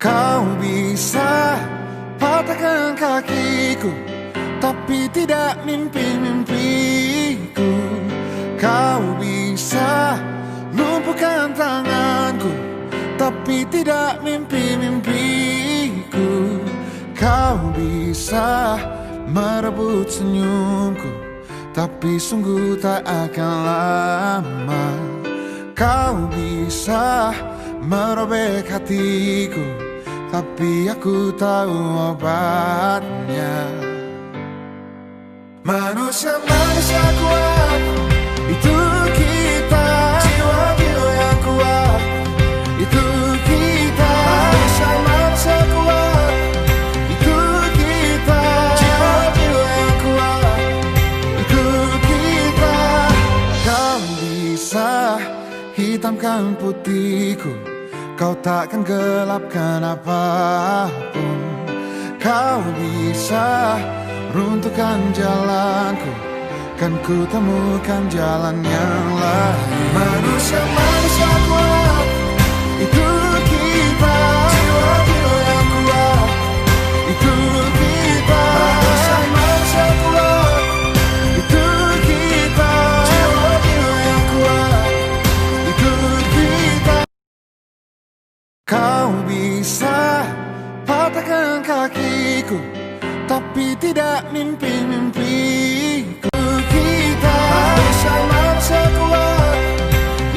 Kau bisa patahkan kakiku, tapi tidak mimpi-mimpiku. Kau bisa lumpuhkan tanganku, tapi tidak mimpi-mimpiku. Kau bisa merebut senyumku, tapi sungguh tak akan lama. Kau bisa merobek hatiku, tapi aku tahu obatnya. Manusia-manusia kuat, itu kita. Jiwa-jiwa yang kuat, itu kita. Manusia-manusia kuat, itu kita. Jiwa-jiwa yang kuat, itu kita. Kau bisa hitamkan putihku, kau takkan gelapkan apapun. Kau bisa runtuhkan jalanku, kan ku temukan jalan yang lain. Manusia-manusia kuat, itu kita. Jiwa-jiwa yang kuat, itu kita. Manusia-manusia kuat, itu kita. Jiwa-jiwa yang kuat, itu kita. Kau bisa patahkan kakiku, tapi tidak mimpi-mimpiku. Kita manusia-manusia kuat,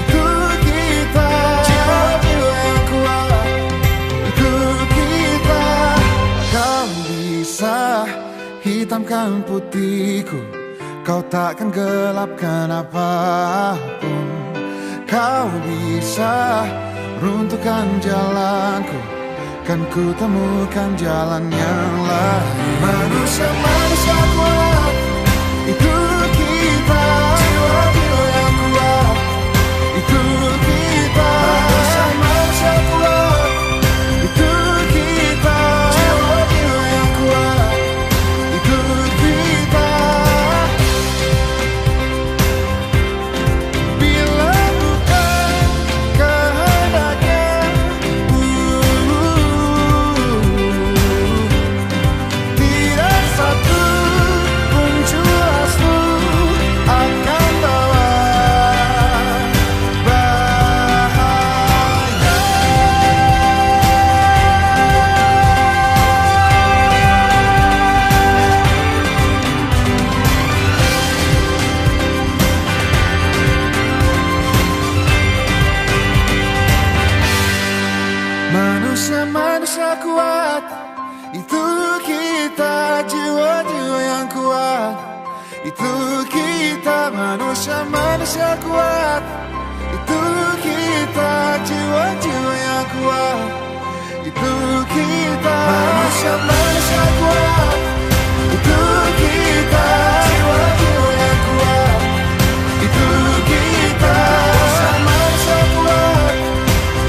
itu kita. Jiwa-jiwa yang kuat, itu kita. Kau bisa hitamkan putihku, kau takkan gelapkan apapun. Kau bisa runtuhkan jalanku, kan ku temukan jalan yang lain. Manusia-manusia kuat, itu kita. Jiwa-jiwa yang kuat, itu kita. Manusia-manusia kuat, itu kita. Jiwa-jiwa yang kuat, itu kita. Bila bukan kehendaknya, tidak satu pun jelasmu akan bawa bahaya. Manusia-manusia kuat, itu kita. Jiwa-jiwa yang kuat, itu kita. Manusia-manusia kuat, itu kita. Jiwa-jiwa yang kuat, itu kita. Manusia-manusia kuat, itu kita. Jiwa-jiwa yang kuat, itu kita. Manusia-manusia kuat,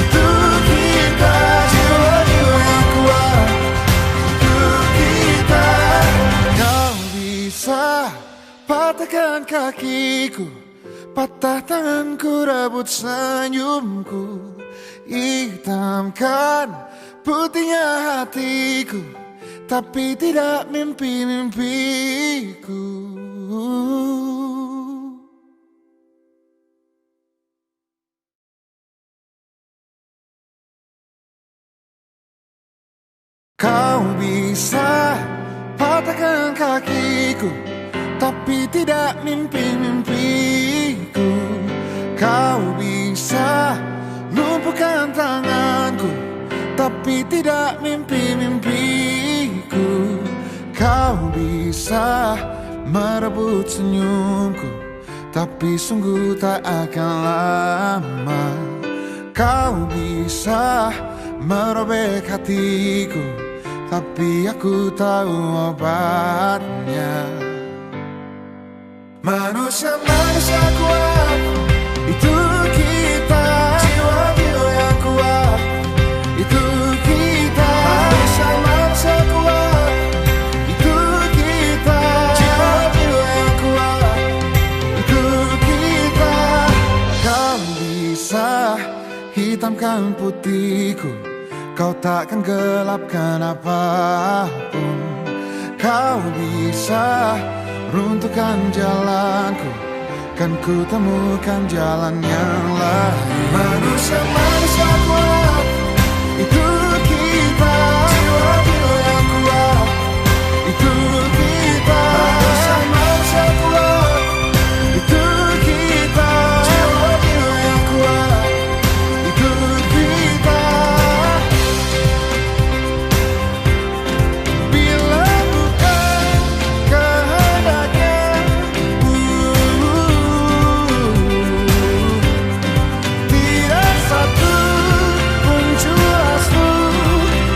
itu kita. Jiwa-jiwa yang kuat, itu kita. Kau bisa patahkan kakiku, patah tanganku, rebut senyumku, hitamkan putihnya hatiku, tapi tidak mimpi-mimpiku. Kau bisa patahkan kakiku, tapi tidak mimpi-mimpiku. Kau bisa lumpuhkan tanganku, tapi tidak mimpi-mimpiku. Kau bisa merebut senyumku, tapi sungguh tak akan lama. Kau bisa merobek hatiku, tapi aku tahu obatnya. Manusia-manusia kuat, itu kita. Jiwa-jiwa yang kuat, itu kita. Manusia-manusia kuat, itu kita. Jiwa-jiwa yang kuat, itu kita. Kau bisa hitamkan putihku, Kau takkan gelapkan apapun. Kau bisa runtuhkan jalanku, kan ku temukan jalan yang lain. Manusia-manusia kuat, itu kita. Jiwa-jiwa yang kuat, itu kita. Manusia-manusia kuat, itu kita. Jiwa-jiwa yang kuat, itu kita. Bila bukan kehendaknya, tidak satu pun jelasmu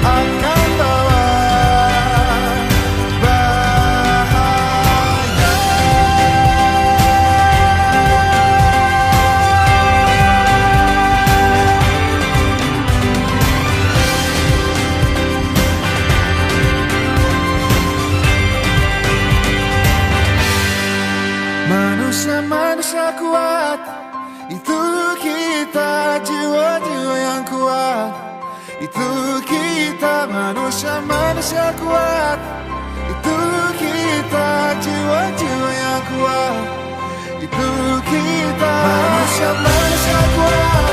akan bawa bahaya. Manusia-manusia kuat, itu kita. Jiwa-jiwa yang kuat, itu kita. Manusia-manusia kuat, itu kita. Jiwa-jiwa yang kuat, itu kita. Manusia-manusia kuat,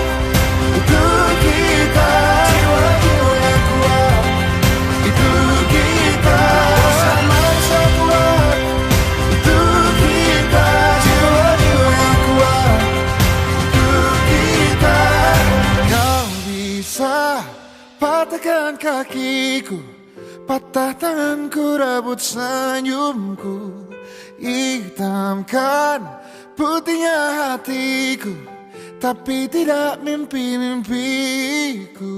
itu kita. Jiwa-jiwa yang kuat, itu kita. Manusia-manusia kuat, itu kita. Jiwa-jiwa yang kuat, itu kita. Kau bisa patahkan kakiku, patah tanganku, rebut senyumku, hitamkan putihnya hatiku, tapi tidak mimpi-mimpiku.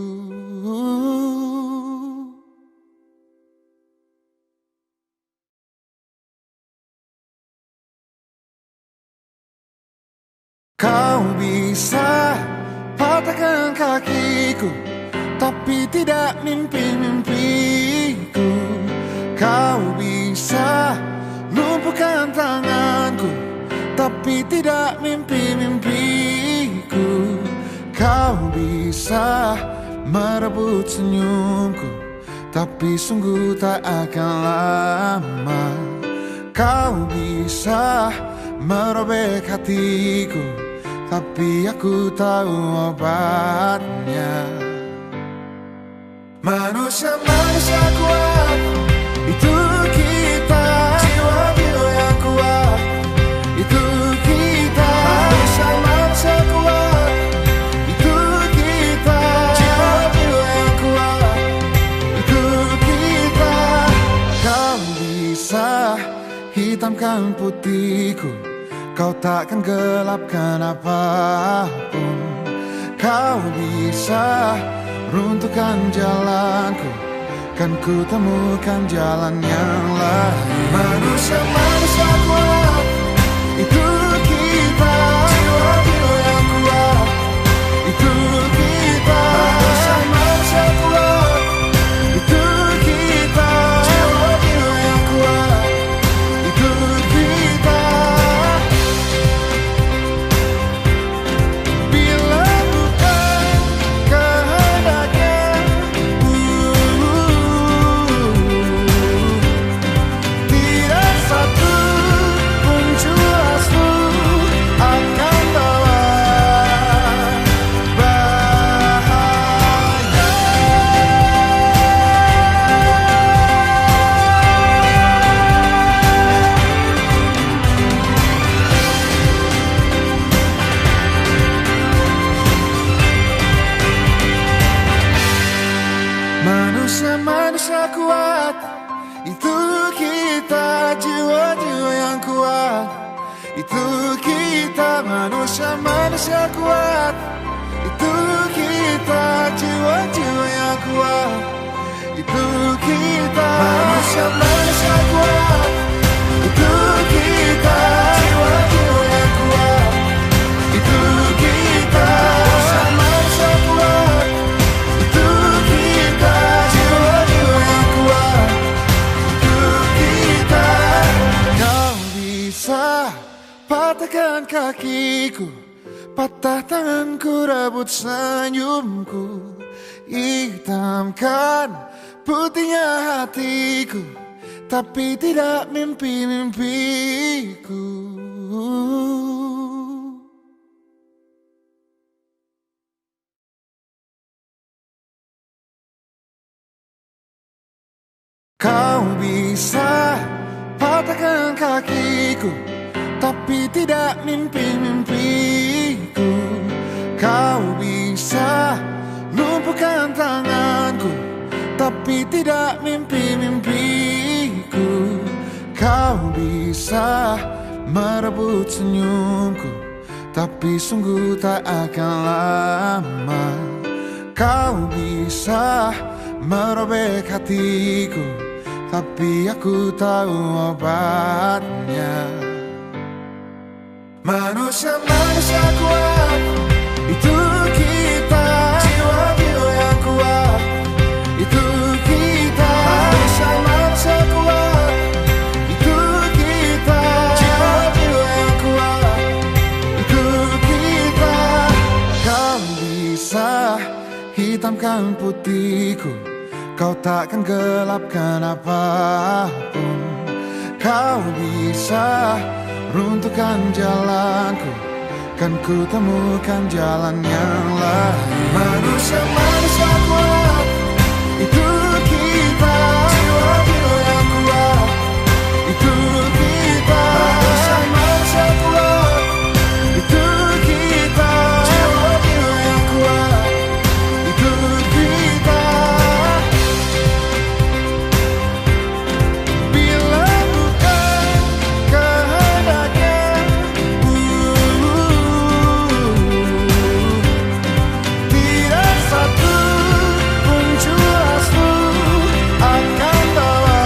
Kau bisa patahkan kakiku, tapi tidak mimpi-mimpiku. Kau bisa lumpuhkan tanganku, tapi tidak mimpi-mimpiku. Kau bisa merebut senyumku, tapi sungguh tak akan lama. Kau bisa merobek hatiku, tapi aku tahu obatnya. Manusia-manusia kuat, itu kita. Jiwa-jiwa yang kuat, itu kita. Manusia-manusia kuat, itu kita. Jiwa-jiwa yang kuat, itu kita. Kau bisa hitamkan putihku, kau takkan gelapkan apapun. Kau bisa runtuhkan jalanku, kan ku temukan jalan yang lain. Manusia-manusia kuat, itu kita. Jiwa-jiwa yang kuat, itu kita. Manusia-manusia kuat, itu kita. Jiwa-jiwa yang kuat, itu kita. Bila bukan kehendaknya, tidak satu pun jelasmu akan bawa bahaya. Manusia-manusia kuat, itu kita. Jiwa-jiwa yang kuat, itu kita. Manusia-manusia kuat, itu kita. Jiwa-jiwa yang kuat, itu kita. Manusia-manusia kuat, itu kita. Jiwa-jiwa yang kuat, itu kita. Manusia-manusia kuat, itu kita. Jiwa-jiwa yang kuat, itu kita. Kau bisa patahkan kakiku, Patah tanganku, rebut senyumku, hitamkan putihnya hatiku, tapi tidak mimpi-mimpiku. Kau bisa patahkan kakiku, tapi tidak mimpi-mimpiku. Kau bisa lumpuhkan tanganku, tapi tidak mimpi-mimpiku. Kau bisa merebut senyumku, tapi sungguh tak akan lama. Kau bisa merobek hatiku, tapi aku tahu obatnya. Manusia-manusia kuat, itu kita. Jiwa-jiwa yang kuat, itu kita. Manusia-manusia kuat, itu kita. Jiwa-jiwa yang kuat, itu kita. Kau bisa hitamkan putihku, kau takkan gelapkan apapun. Kau bisa runtuhkan jalanku, kan ku temukan jalan yang lain. Manusia-manusia kuat, itu kita. Jiwa-jiwa yang kuat, itu kita. Manusia-manusia kuat, itu kita. Jiwa-jiwa yang kuat, itu kita. Bila bukan kehendaknya, tidak satu pun jelasmu akan bawa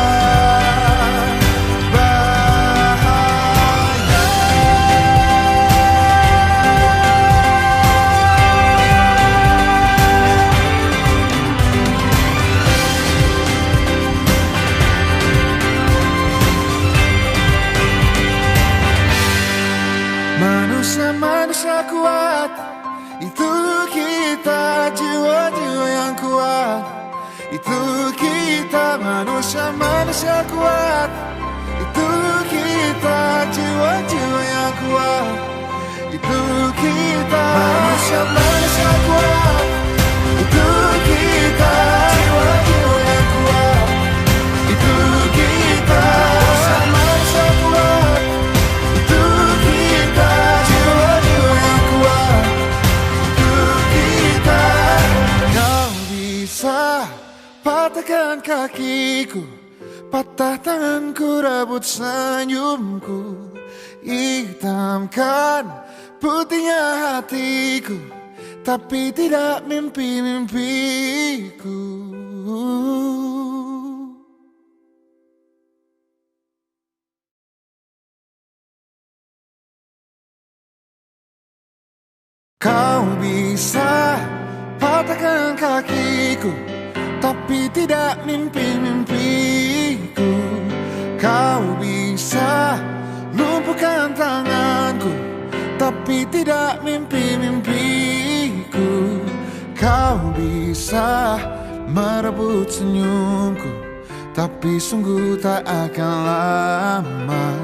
bahaya. Manusia-manusia kuat, itu kita. Jiwa-jiwa yang kuat, itu kita. Manusia-manusia kuat, itu kita. Jiwa-jiwa yang kuat, itu kita. Manusia-manusia kuat, itu kita. Jiwa-jiwa yang kuat, itu kita. Manusia-manusia kuat, itu kita. Jiwa-jiwa yang kuat, itu kita. Kau bisa patahkan kakiku, patah tanganku, rebut senyumku, hitamkan putihnya hatiku, tapi tidak mimpi-mimpiku. Kau bisa patahkan kakiku, tapi tidak mimpi-mimpiku. Kau bisa lumpuhkan tanganku, tapi tidak mimpi-mimpiku. Kau bisa merebut senyumku, tapi sungguh tak akan lama.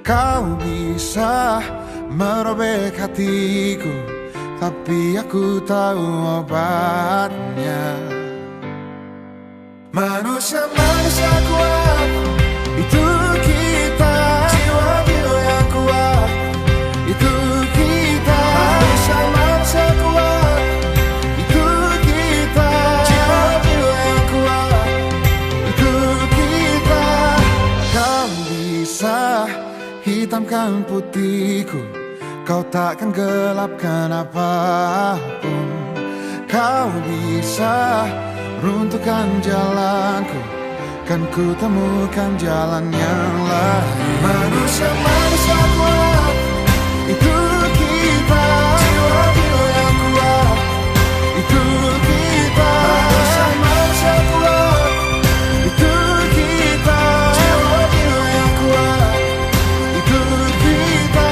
Kau bisa merobek hatiku, tapi aku tahu obatnya. Manusia-manusia kuat, itu kita. Jiwa-jiwa yang kuat, itu kita. Manusia-manusia kuat, itu kita. Jiwa-jiwa yang kuat, itu kita. Kau bisa hitamkan putihku, kau takkan gelapkan apapun. Kau bisa runtuhkan jalanku, kan ku temukan jalan yang lain. Manusia-manusia kuat, itu kita. Jiwa-jiwa yang kuat, itu kita. Manusia-manusia kuat, itu kita. Jiwa-jiwa yang kuat, itu kita.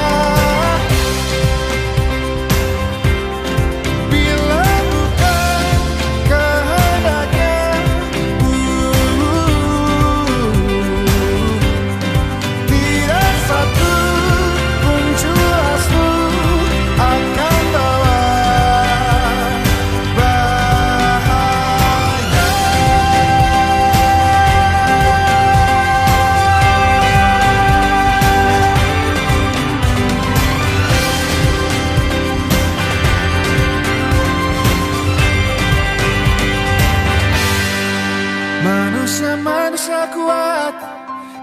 Manusia-manusia kuat,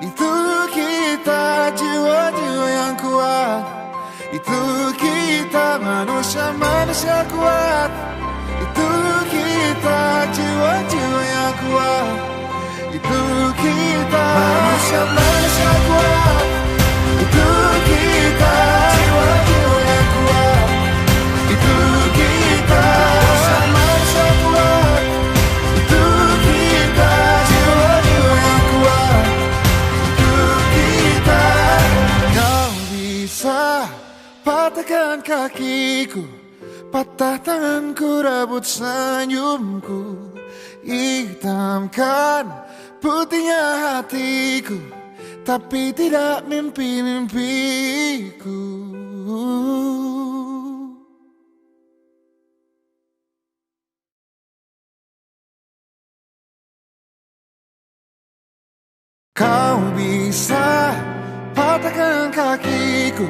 itu kita, jiwa-jiwa yang kuat. Itu kita, manusia-manusia kuat. Itu kita, jiwa-jiwa yang kuat. Itu kita, manusia-manusia kuat. Itu kita, jiwa-jiwa yang kuat. Itu kita, manusia-manusia kuat. Itu kita, jiwa-jiwa yang kuat. Itu kita. Kau bisa patahkan kakiku, patah tanganku, rebut senyumku, hitamkan putihnya hatiku, tapi tidak mimpi-mimpiku. Kau bisa patahkan kakiku,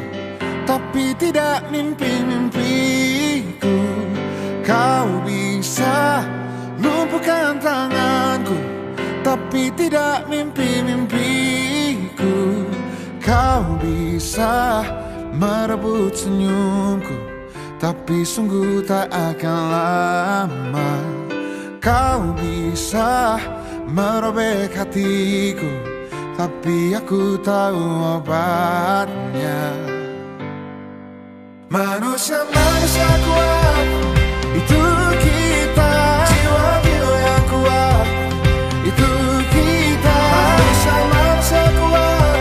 tapi tidak mimpi-mimpiku. Kau bisa lumpuhkan tanganku, tapi tidak mimpi-mimpiku. Kau bisa merebut senyumku, tapi sungguh tak akan lama. Kau bisa merobek hatiku, tapi aku tahu obatnya. Manusia-manusia kuat, itu kita, jiwa-jiwa yang kuat. Itu kita, manusia-manusia kuat.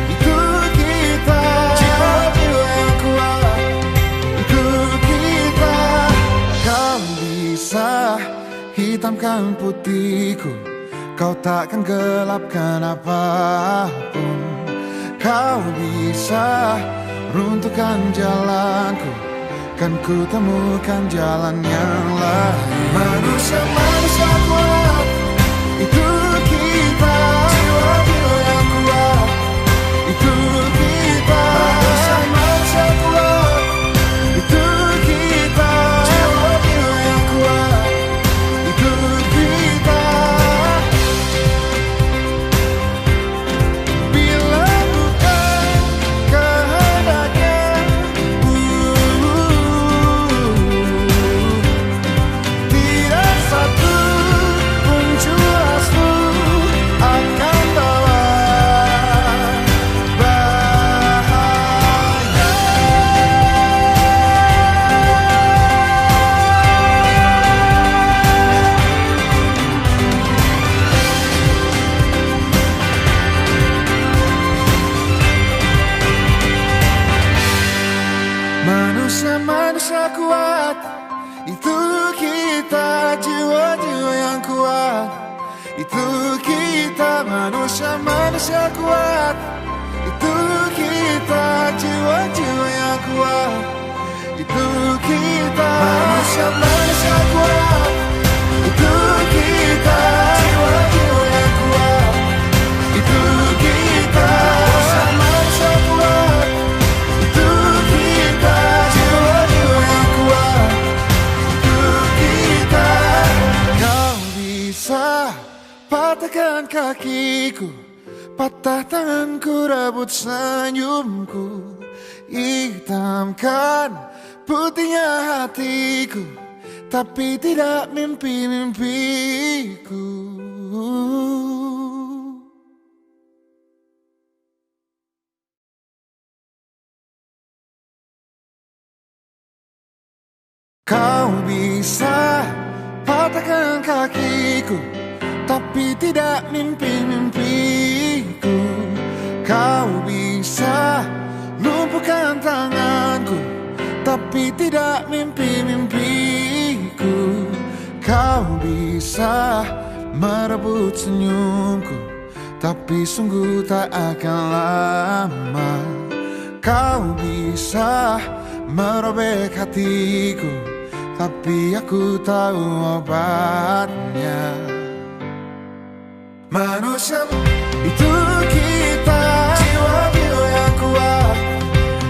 Itu kita, jiwa-jiwa yang kuat. Itu kita. Kau bisa hitamkan putihku, kau takkan gelapkan apapun. Kau bisa runtuhkan jalanku, kan ku temukan jalan yang lain. Manusia-manusia kuat, itu kita, jiwa-jiwa yang kuat. Itu kita, manusia-manusia kuat. Itu kita, jiwa-jiwa yang kuat. Itu kita. Bila bukan kehendaknya, tidak satu pun jelasmu akan bawa bahaya. Manusia-manusia kuat, itu kita, jiwa-jiwa yang kuat. Itu kita, manusia-manusia kuat. Itu kita, jiwa-jiwa yang kuat. Itu kita, manusia-manusia kuat. Itu kita, jiwa-jiwa yang kuat. Itu kita, manusia-manusia kuat. Itu kita, jiwa-jiwa yang kuat. Itu kita. Kau bisa patahkan kakiku, patah tanganku, rebut senyumku, hitamkan putihnya hatiku, tapi tidak mimpi-mimpiku. Kau bisa patahkan kakiku, tapi tidak mimpi-mimpiku. Kau bisa lumpuhkan tanganku, tapi tidak mimpi-mimpiku. Kau bisa merebut senyumku, tapi sungguh tak akan lama. Kau bisa merobek hatiku, tapi aku tahu obatnya. Manusia itu kita, jiwa-jiwa yang kuat.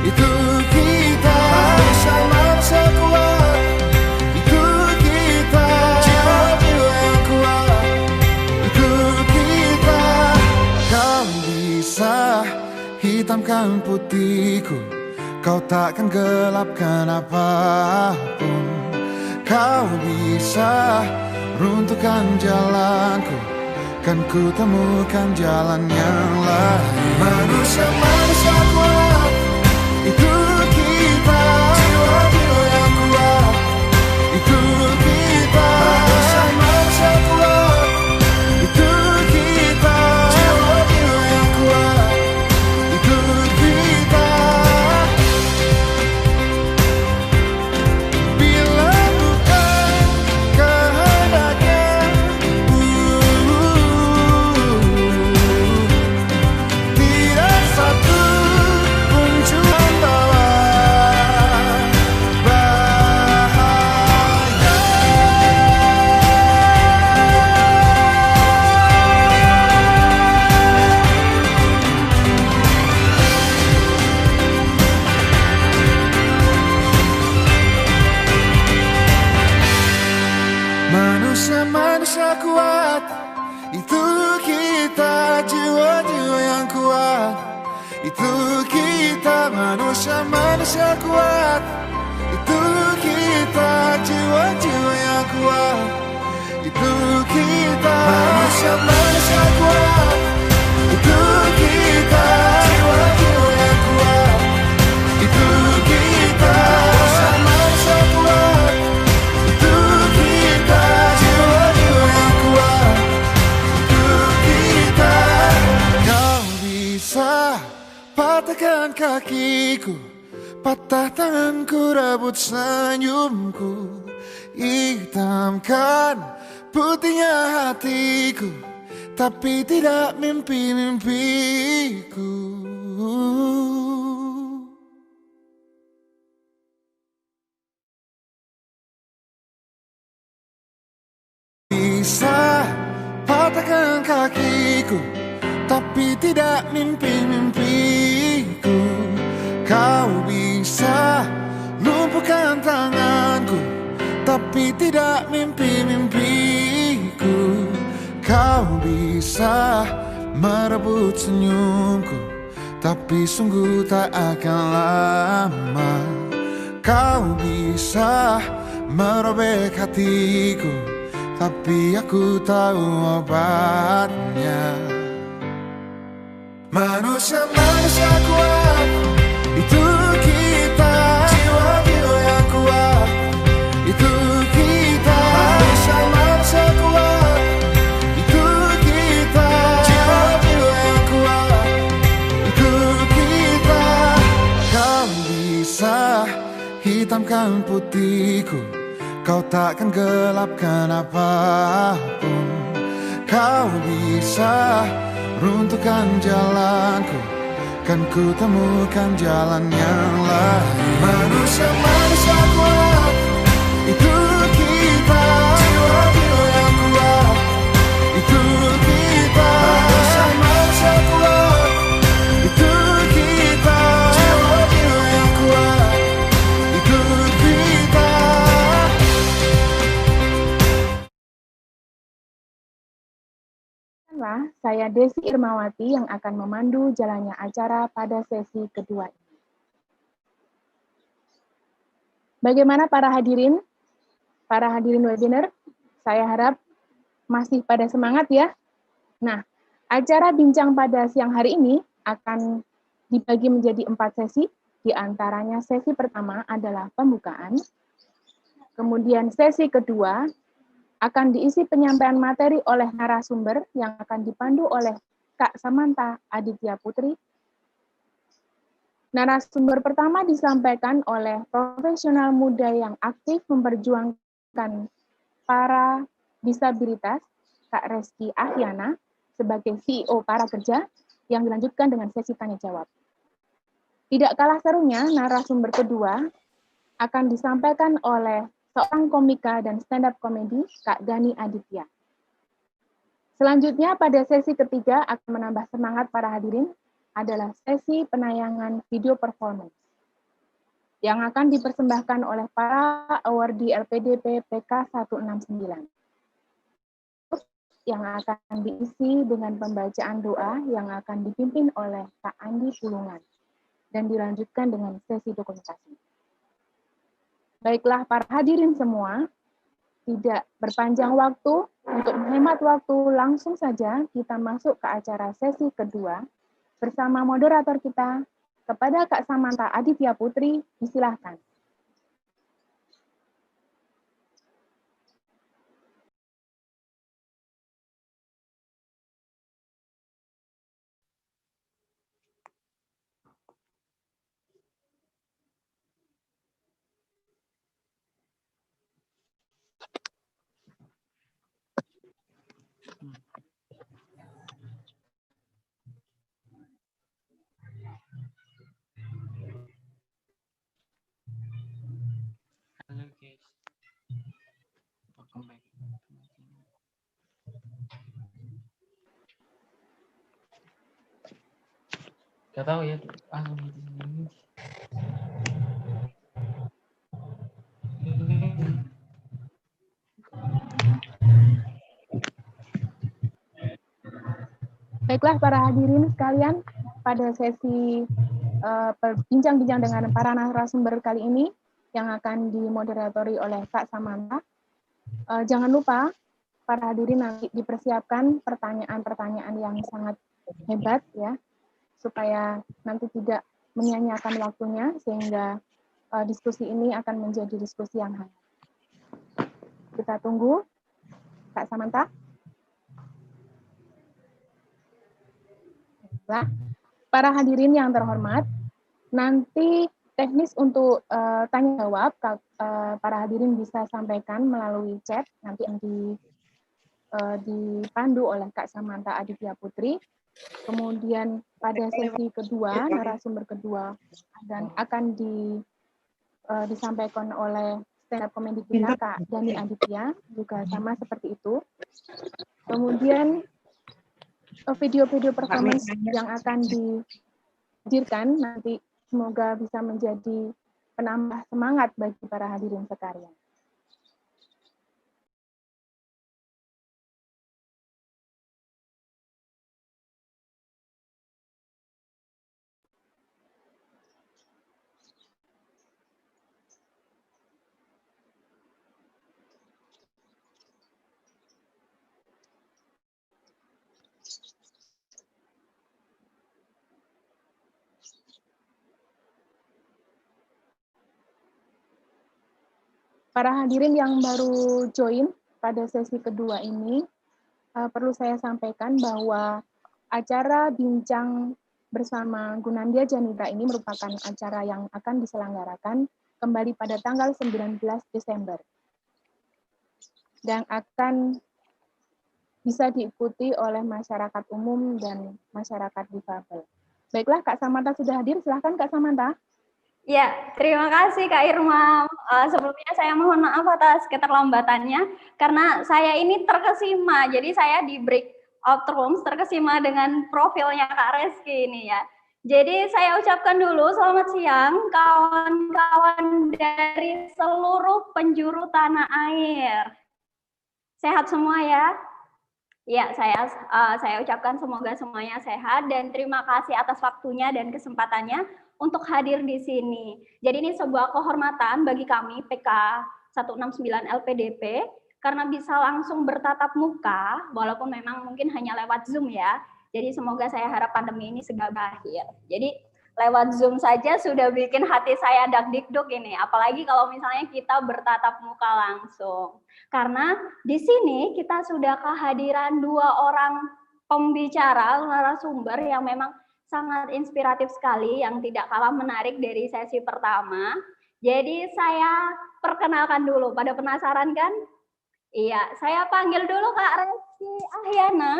Itu kita, manusia-manusia kuat. Itu kita, jiwa-jiwa yang kuat. Itu hitamkan putihku, kau takkan gelapkan apapun. Kau bisa runtuhkan jalanku, kan ku temukan jalan yang lain. Manusia-manusia kuat, itu kita. Jiwa-jiwa yang kuat, itu kita. Manusia-manusia kuat, itu kita. Jiwa-jiwa yang kuat, itu kita. Bila bukan kehendaknya, tidak satu pun cuma bawa bahaya. Manusia-manusia kuat, itu kita. Jiwa-jiwa yang kuat, itu kita. Manusia-manusia kuat, itu kita. Jiwa-jiwa yang kuat, itu kita. Manusia-manusia kuat, itu kita. Jiwa-jiwa yang kuat, itu kita. Manusia-manusia kuat, itu kita. Jiwa-jiwa yang kuat, itu kita. Kau bisa patahkan kakiku, patah tanganku, rebut senyumku, hitamkan putihnya hatiku, tapi tidak mimpi-mimpiku. Bisa patahkan kakiku, tapi tidak mimpi-mimpiku. Kau bisa lumpuhkan tanganku, tapi tidak mimpi-mimpiku. Kau bisa merebut senyumku, tapi sungguh tak akan lama. Kau bisa merobek hatiku, tapi aku tahu obatnya. Manusia-manusia kuat, itu kita. Jiwa-jiwa yang kuat, itu kita. Manusia-manusia kuat, itu kita. Jiwa-jiwa yang kuat, itu kita. Kau bisa hitamkan putihku, kau takkan gelapkan apapun. Kau bisa runtuhkan jalanku, kan ku temukan jalan yang lain. Manusia-manusia kuat, itu kita. Jiwa-jiwa yang kuat, itu kita. Manusia-manusia kuat, itu kita. Jiwa-jiwa yang kuat, itu kita. Saya Desi Irmawati yang akan memandu jalannya acara pada sesi kedua ini. Bagaimana para hadirin? Para hadirin webinar, saya harap masih pada semangat ya. Nah, acara bincang pada siang hari ini akan dibagi menjadi 4 sesi, di antaranya sesi pertama adalah pembukaan, kemudian sesi kedua akan diisi penyampaian materi oleh narasumber yang akan dipandu oleh Kak Samantha Aditya Putri. Narasumber pertama disampaikan oleh profesional muda yang aktif memperjuangkan para disabilitas, Kak Reski Ahyana, sebagai CEO Para Kerja, yang dilanjutkan dengan sesi tanya jawab. Tidak kalah serunya, narasumber kedua akan disampaikan oleh seorang komika dan stand-up komedi, Kak Gani Aditya. Selanjutnya, pada sesi ketiga akan menambah semangat para hadirin adalah sesi penayangan video performance yang akan dipersembahkan oleh para awardee LPDP PK 169. yang akan diisi dengan pembacaan doa yang akan dipimpin oleh Kak Andi Pulungan dan dilanjutkan dengan sesi dokumentasi. Baiklah para hadirin semua, tidak berpanjang waktu, untuk menghemat waktu langsung saja kita masuk ke acara sesi kedua bersama moderator kita. Kepada Kak Samantha Aditya Putri, disilahkan. Halo guys, welcome back. Gak tahu ya. Baiklah para hadirin sekalian, pada sesi berbincang-bincang dengan para narasumber kali ini yang akan dimoderatori oleh Kak Samantha. Jangan lupa para hadirin nanti dipersiapkan pertanyaan-pertanyaan yang sangat hebat ya, supaya nanti tidak menyia-nyiakan waktunya sehingga diskusi ini akan menjadi diskusi yang hangat. Kita tunggu Kak Samantha. Nah, para hadirin yang terhormat, nanti teknis untuk tanya jawab para hadirin bisa sampaikan melalui chat nanti yang dipandu oleh Kak Samantha Aditya Putri. Kemudian pada sesi kedua, narasumber kedua dan akan disampaikan oleh stand up comedy kita Kak Dani Aditya, juga sama seperti itu. Kemudian video-video performance yang akan dihadirkan nanti semoga bisa menjadi penambah semangat bagi para hadirin sekalian. Para hadirin yang baru join pada sesi kedua ini, perlu saya sampaikan bahwa acara bincang bersama Gunandia Janitra ini merupakan acara yang akan diselenggarakan kembali pada tanggal 19 Desember. Dan akan bisa diikuti oleh masyarakat umum dan masyarakat difabel. Baiklah, Kak Samantha sudah hadir, silahkan Kak Samantha. Ya, terima kasih Kak Irma. Sebelumnya saya mohon maaf atas keterlambatannya, karena saya ini terkesima, jadi saya di breakout rooms terkesima dengan profilnya Kak Reski ini ya. Jadi saya ucapkan dulu selamat siang kawan-kawan dari seluruh penjuru tanah air. Sehat semua ya? Ya, saya ucapkan semoga semuanya sehat dan terima kasih atas waktunya dan kesempatannya untuk hadir di sini. Jadi ini sebuah kehormatan bagi kami PK 169 LPDP karena bisa langsung bertatap muka walaupun memang mungkin hanya lewat Zoom ya. Jadi semoga saya harap pandemi ini segera berakhir. Jadi lewat Zoom saja sudah bikin hati saya dak-dikduk ini, apalagi kalau misalnya kita bertatap muka langsung. Karena di sini kita sudah kehadiran 2 orang pembicara, narasumber yang memang sangat inspiratif sekali, yang tidak kalah menarik dari sesi pertama. Jadi saya perkenalkan dulu, pada penasaran kan? Iya, saya panggil dulu Kak Reski Ahyana.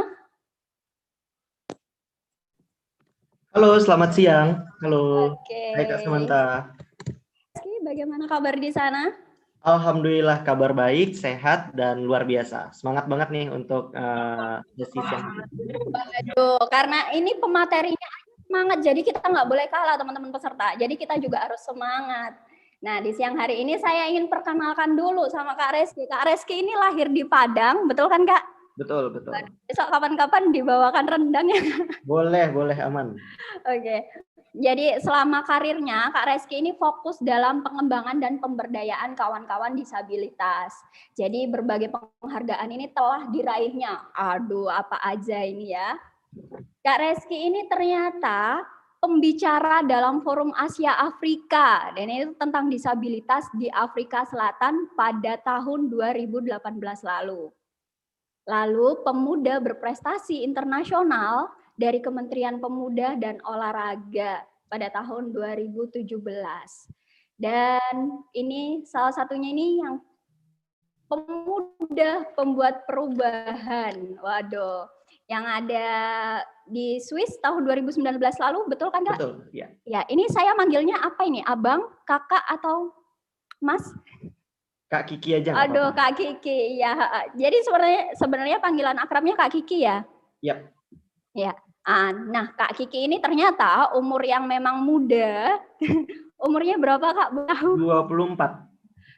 Halo, selamat siang. Halo. Oke. Hai Kak Samantha. Reski, bagaimana kabar di sana? Alhamdulillah kabar baik, sehat, dan luar biasa. Semangat banget nih untuk sesi siang. Waduh, karena ini pematerinya semangat, jadi kita nggak boleh kalah teman-teman peserta. Jadi kita juga harus semangat. Nah, di siang hari ini saya ingin perkenalkan dulu sama Kak Reski. Kak Reski ini lahir di Padang, betul kan Kak? Betul, betul. Besok kapan-kapan dibawakan rendang ya. Boleh, aman. Oke. Jadi selama karirnya Kak Reski ini fokus dalam pengembangan dan pemberdayaan kawan-kawan disabilitas. Jadi berbagai penghargaan ini telah diraihnya. Aduh, apa aja ini ya. Kak Reski ini ternyata pembicara dalam Forum Asia Afrika, dan itu tentang disabilitas di Afrika Selatan pada tahun 2018 lalu. Lalu pemuda berprestasi internasional dari Kementerian Pemuda dan Olahraga pada tahun 2017. Dan ini salah satunya ini yang pemuda pembuat perubahan. Waduh, yang ada di Swiss tahun 2019 lalu, betul kan Kak? Betul, ya. Ya, ini saya manggilnya apa ini? Abang, kakak atau Mas? Kak Kiki aja. Aduh, Kak Kiki, ya. Jadi sebenarnya panggilan akrabnya Kak Kiki ya? Yap. Ya. Nah, Kak Kiki ini ternyata umur yang memang muda. Umurnya berapa Kak? 24.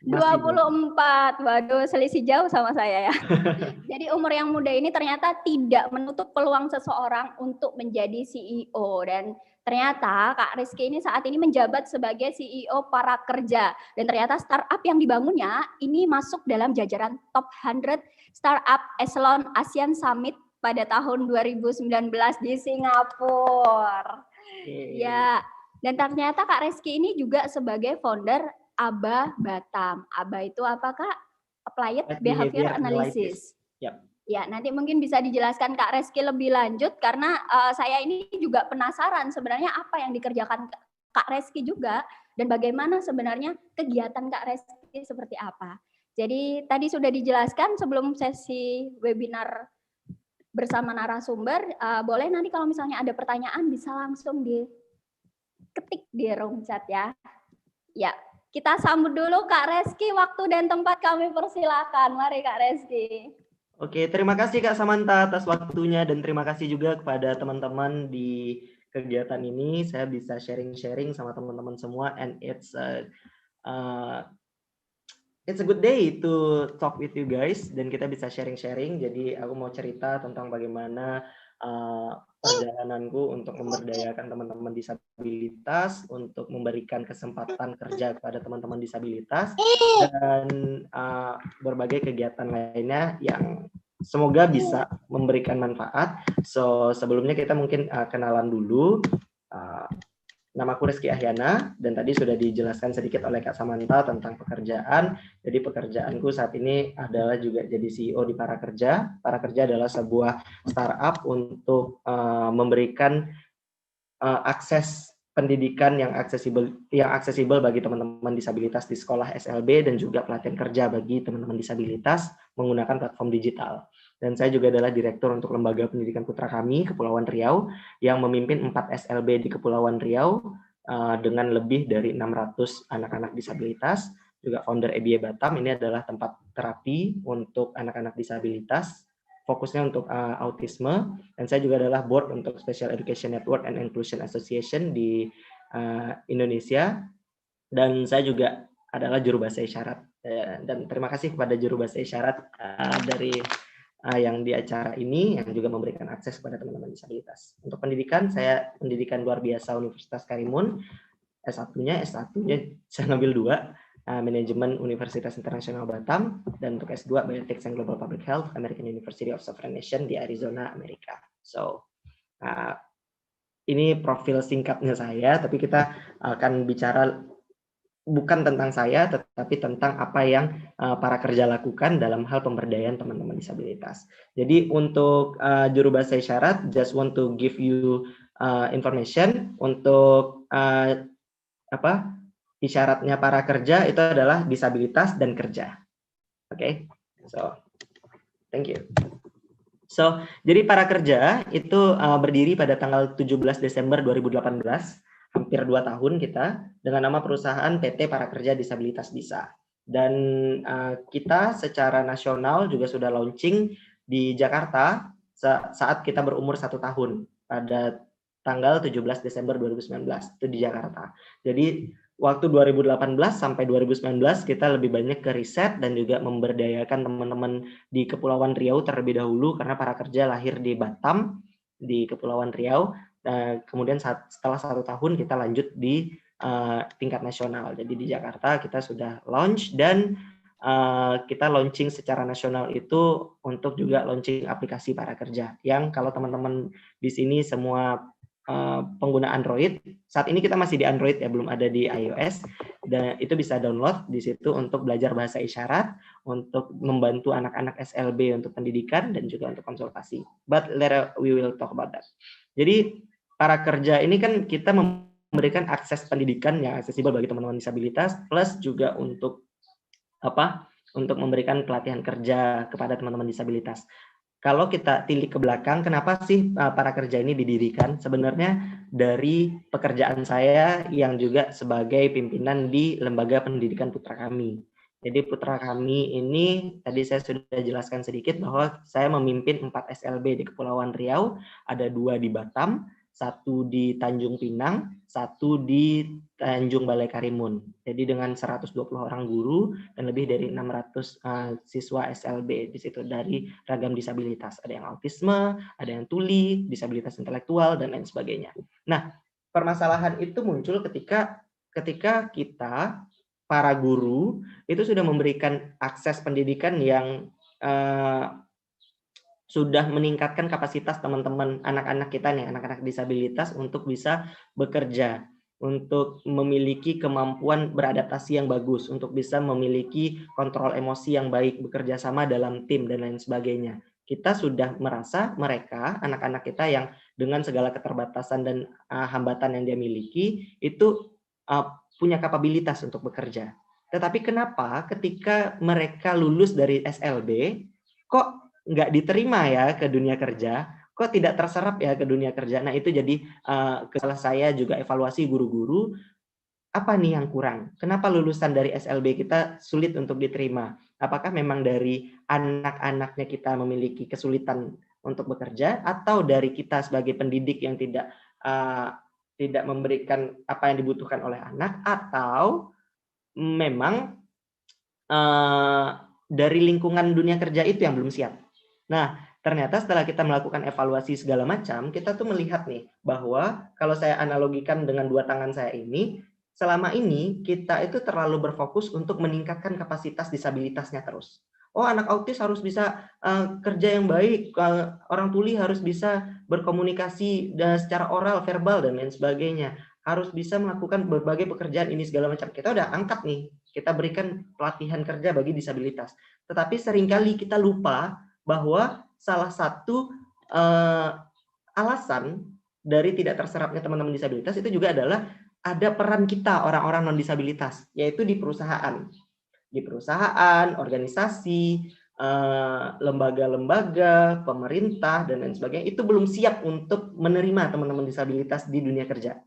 24. Waduh, selisih jauh sama saya ya. Jadi umur yang muda ini ternyata tidak menutup peluang seseorang untuk menjadi CEO, dan ternyata Kak Rizky ini saat ini menjabat sebagai CEO Para Kerja, dan ternyata startup yang dibangunnya ini masuk dalam jajaran top 100 startup Echelon ASEAN Summit pada tahun 2019 di Singapura. Ya, dan ternyata Kak Rizky ini juga sebagai founder ABA Batam. ABA itu apa Kak? Applied Behavior Analysis. Yep. Ya, nanti mungkin bisa dijelaskan Kak Reski lebih lanjut, karena saya ini juga penasaran sebenarnya apa yang dikerjakan Kak Reski juga, dan bagaimana sebenarnya kegiatan Kak Reski seperti apa. Jadi tadi sudah dijelaskan sebelum sesi webinar bersama narasumber, boleh nanti kalau misalnya ada pertanyaan bisa langsung diketik di room chat ya. Ya. Kita sambut dulu Kak Reski, waktu dan tempat kami persilakan. Mari Kak Reski. Oke, terima kasih Kak Samantha atas waktunya, dan terima kasih juga kepada teman-teman di kegiatan ini. Saya bisa sharing-sharing sama teman-teman semua, and it's a good day to talk with you guys, dan kita bisa sharing-sharing. Jadi aku mau cerita tentang bagaimana perjalananku untuk memberdayakan teman-teman disabilitas, untuk memberikan kesempatan kerja kepada teman-teman disabilitas, dan berbagai kegiatan lainnya yang semoga bisa memberikan manfaat. So sebelumnya kita mungkin kenalan dulu. Namaku Rizky Ahyana, dan tadi sudah dijelaskan sedikit oleh Kak Samantha tentang pekerjaan. Jadi pekerjaanku saat ini adalah juga jadi CEO di Para Kerja. Para Kerja adalah sebuah startup untuk memberikan akses pendidikan yang aksesibel bagi teman-teman disabilitas di sekolah SLB, dan juga pelatihan kerja bagi teman-teman disabilitas menggunakan platform digital. Dan saya juga adalah direktur untuk Lembaga Pendidikan Putra Kami, Kepulauan Riau, yang memimpin 4 SLB di Kepulauan Riau dengan lebih dari 600 anak-anak disabilitas. Juga founder EBA Batam, ini adalah tempat terapi untuk anak-anak disabilitas, fokusnya untuk autisme, dan saya juga adalah board untuk Special Education Network and Inclusion Association di Indonesia, dan saya juga adalah juru bahasa isyarat. Dan terima kasih kepada juru bahasa isyarat dari yang di acara ini, yang juga memberikan akses kepada teman-teman disabilitas. Untuk pendidikan, saya pendidikan luar biasa Universitas Karimun, S1-nya saya ngambil 2, Manajemen Universitas Internasional Batam, dan untuk S2 Bioethics and Global Public Health, American University of Sovereign Nation di Arizona, Amerika. So, ini profil singkatnya saya, tapi kita akan bicara bukan tentang saya, tetapi tentang apa yang Para Kerja lakukan dalam hal pemberdayaan teman-teman disabilitas. Jadi untuk juru bahasa isyarat, just want to give you information untuk isyaratnya Para Kerja itu adalah disabilitas dan kerja. Oke, so thank you. So, jadi Para Kerja itu berdiri pada tanggal 17 Desember 2018, hampir 2 tahun kita, dengan nama perusahaan PT Para Kerja Disabilitas Bisa. Dan kita secara nasional juga sudah launching di Jakarta saat kita berumur 1 tahun, pada tanggal 17 Desember 2019, itu di Jakarta. Jadi waktu 2018 sampai 2019 kita lebih banyak ke riset dan juga memberdayakan teman-teman di Kepulauan Riau terlebih dahulu, karena para kerja lahir di Batam di Kepulauan Riau. Kemudian setelah 1 tahun kita lanjut di tingkat nasional. Jadi di Jakarta kita sudah launch dan kita launching secara nasional itu untuk juga launching aplikasi para kerja yang kalau teman-teman di sini semua pengguna Android, saat ini kita masih di Android ya, belum ada di iOS, dan itu bisa download di situ untuk belajar bahasa isyarat, untuk membantu anak-anak SLB untuk pendidikan dan juga untuk konsultasi. But later we will talk about that. Jadi para kerja ini kan kita memberikan akses pendidikan yang aksesibel bagi teman-teman disabilitas, plus juga untuk untuk memberikan pelatihan kerja kepada teman-teman disabilitas. Kalau kita tilik ke belakang, kenapa sih para kerja ini didirikan? Sebenarnya dari pekerjaan saya yang juga sebagai pimpinan di Lembaga Pendidikan Putra Kami. Jadi Putra Kami ini, tadi saya sudah jelaskan sedikit bahwa saya memimpin 4 SLB di Kepulauan Riau, ada 2 di Batam, 1 di Tanjung Pinang, 1 di Tanjung Balai Karimun. Jadi dengan 120 orang guru dan lebih dari 600 siswa SLB di situ dari ragam disabilitas. Ada yang autisme, ada yang tuli, disabilitas intelektual, dan lain sebagainya. Nah, permasalahan itu muncul ketika kita, para guru, itu sudah memberikan akses pendidikan yang sudah meningkatkan kapasitas teman-teman anak-anak kita nih, anak-anak disabilitas untuk bisa bekerja, untuk memiliki kemampuan beradaptasi yang bagus, untuk bisa memiliki kontrol emosi yang baik, bekerja sama dalam tim, dan lain sebagainya. Kita sudah merasa mereka, anak-anak kita yang dengan segala keterbatasan dan hambatan yang dia miliki, itu punya kapabilitas untuk bekerja. Tetapi kenapa ketika mereka lulus dari SLB, kok nggak diterima ya ke dunia kerja, kok tidak terserap ya ke dunia kerja. Nah itu jadi salah saya juga evaluasi guru-guru, apa nih yang kurang? Kenapa lulusan dari SLB kita sulit untuk diterima? Apakah memang dari anak-anaknya kita memiliki kesulitan untuk bekerja, atau dari kita sebagai pendidik yang tidak memberikan apa yang dibutuhkan oleh anak, atau memang dari lingkungan dunia kerja itu yang belum siap? Nah, ternyata setelah kita melakukan evaluasi segala macam, kita tuh melihat nih bahwa kalau saya analogikan dengan 2 tangan saya ini, selama ini kita itu terlalu berfokus untuk meningkatkan kapasitas disabilitasnya terus. Oh, anak autis harus bisa kerja yang baik, orang tuli harus bisa berkomunikasi secara oral, verbal, dan lain sebagainya. Harus bisa melakukan berbagai pekerjaan ini segala macam. Kita udah angkat nih, kita berikan pelatihan kerja bagi disabilitas. Tetapi seringkali kita lupa bahwa salah satu alasan dari tidak terserapnya teman-teman disabilitas itu juga adalah ada peran kita orang-orang non disabilitas, yaitu di perusahaan, organisasi, lembaga-lembaga, pemerintah, dan lain sebagainya, itu belum siap untuk menerima teman-teman disabilitas di dunia kerja.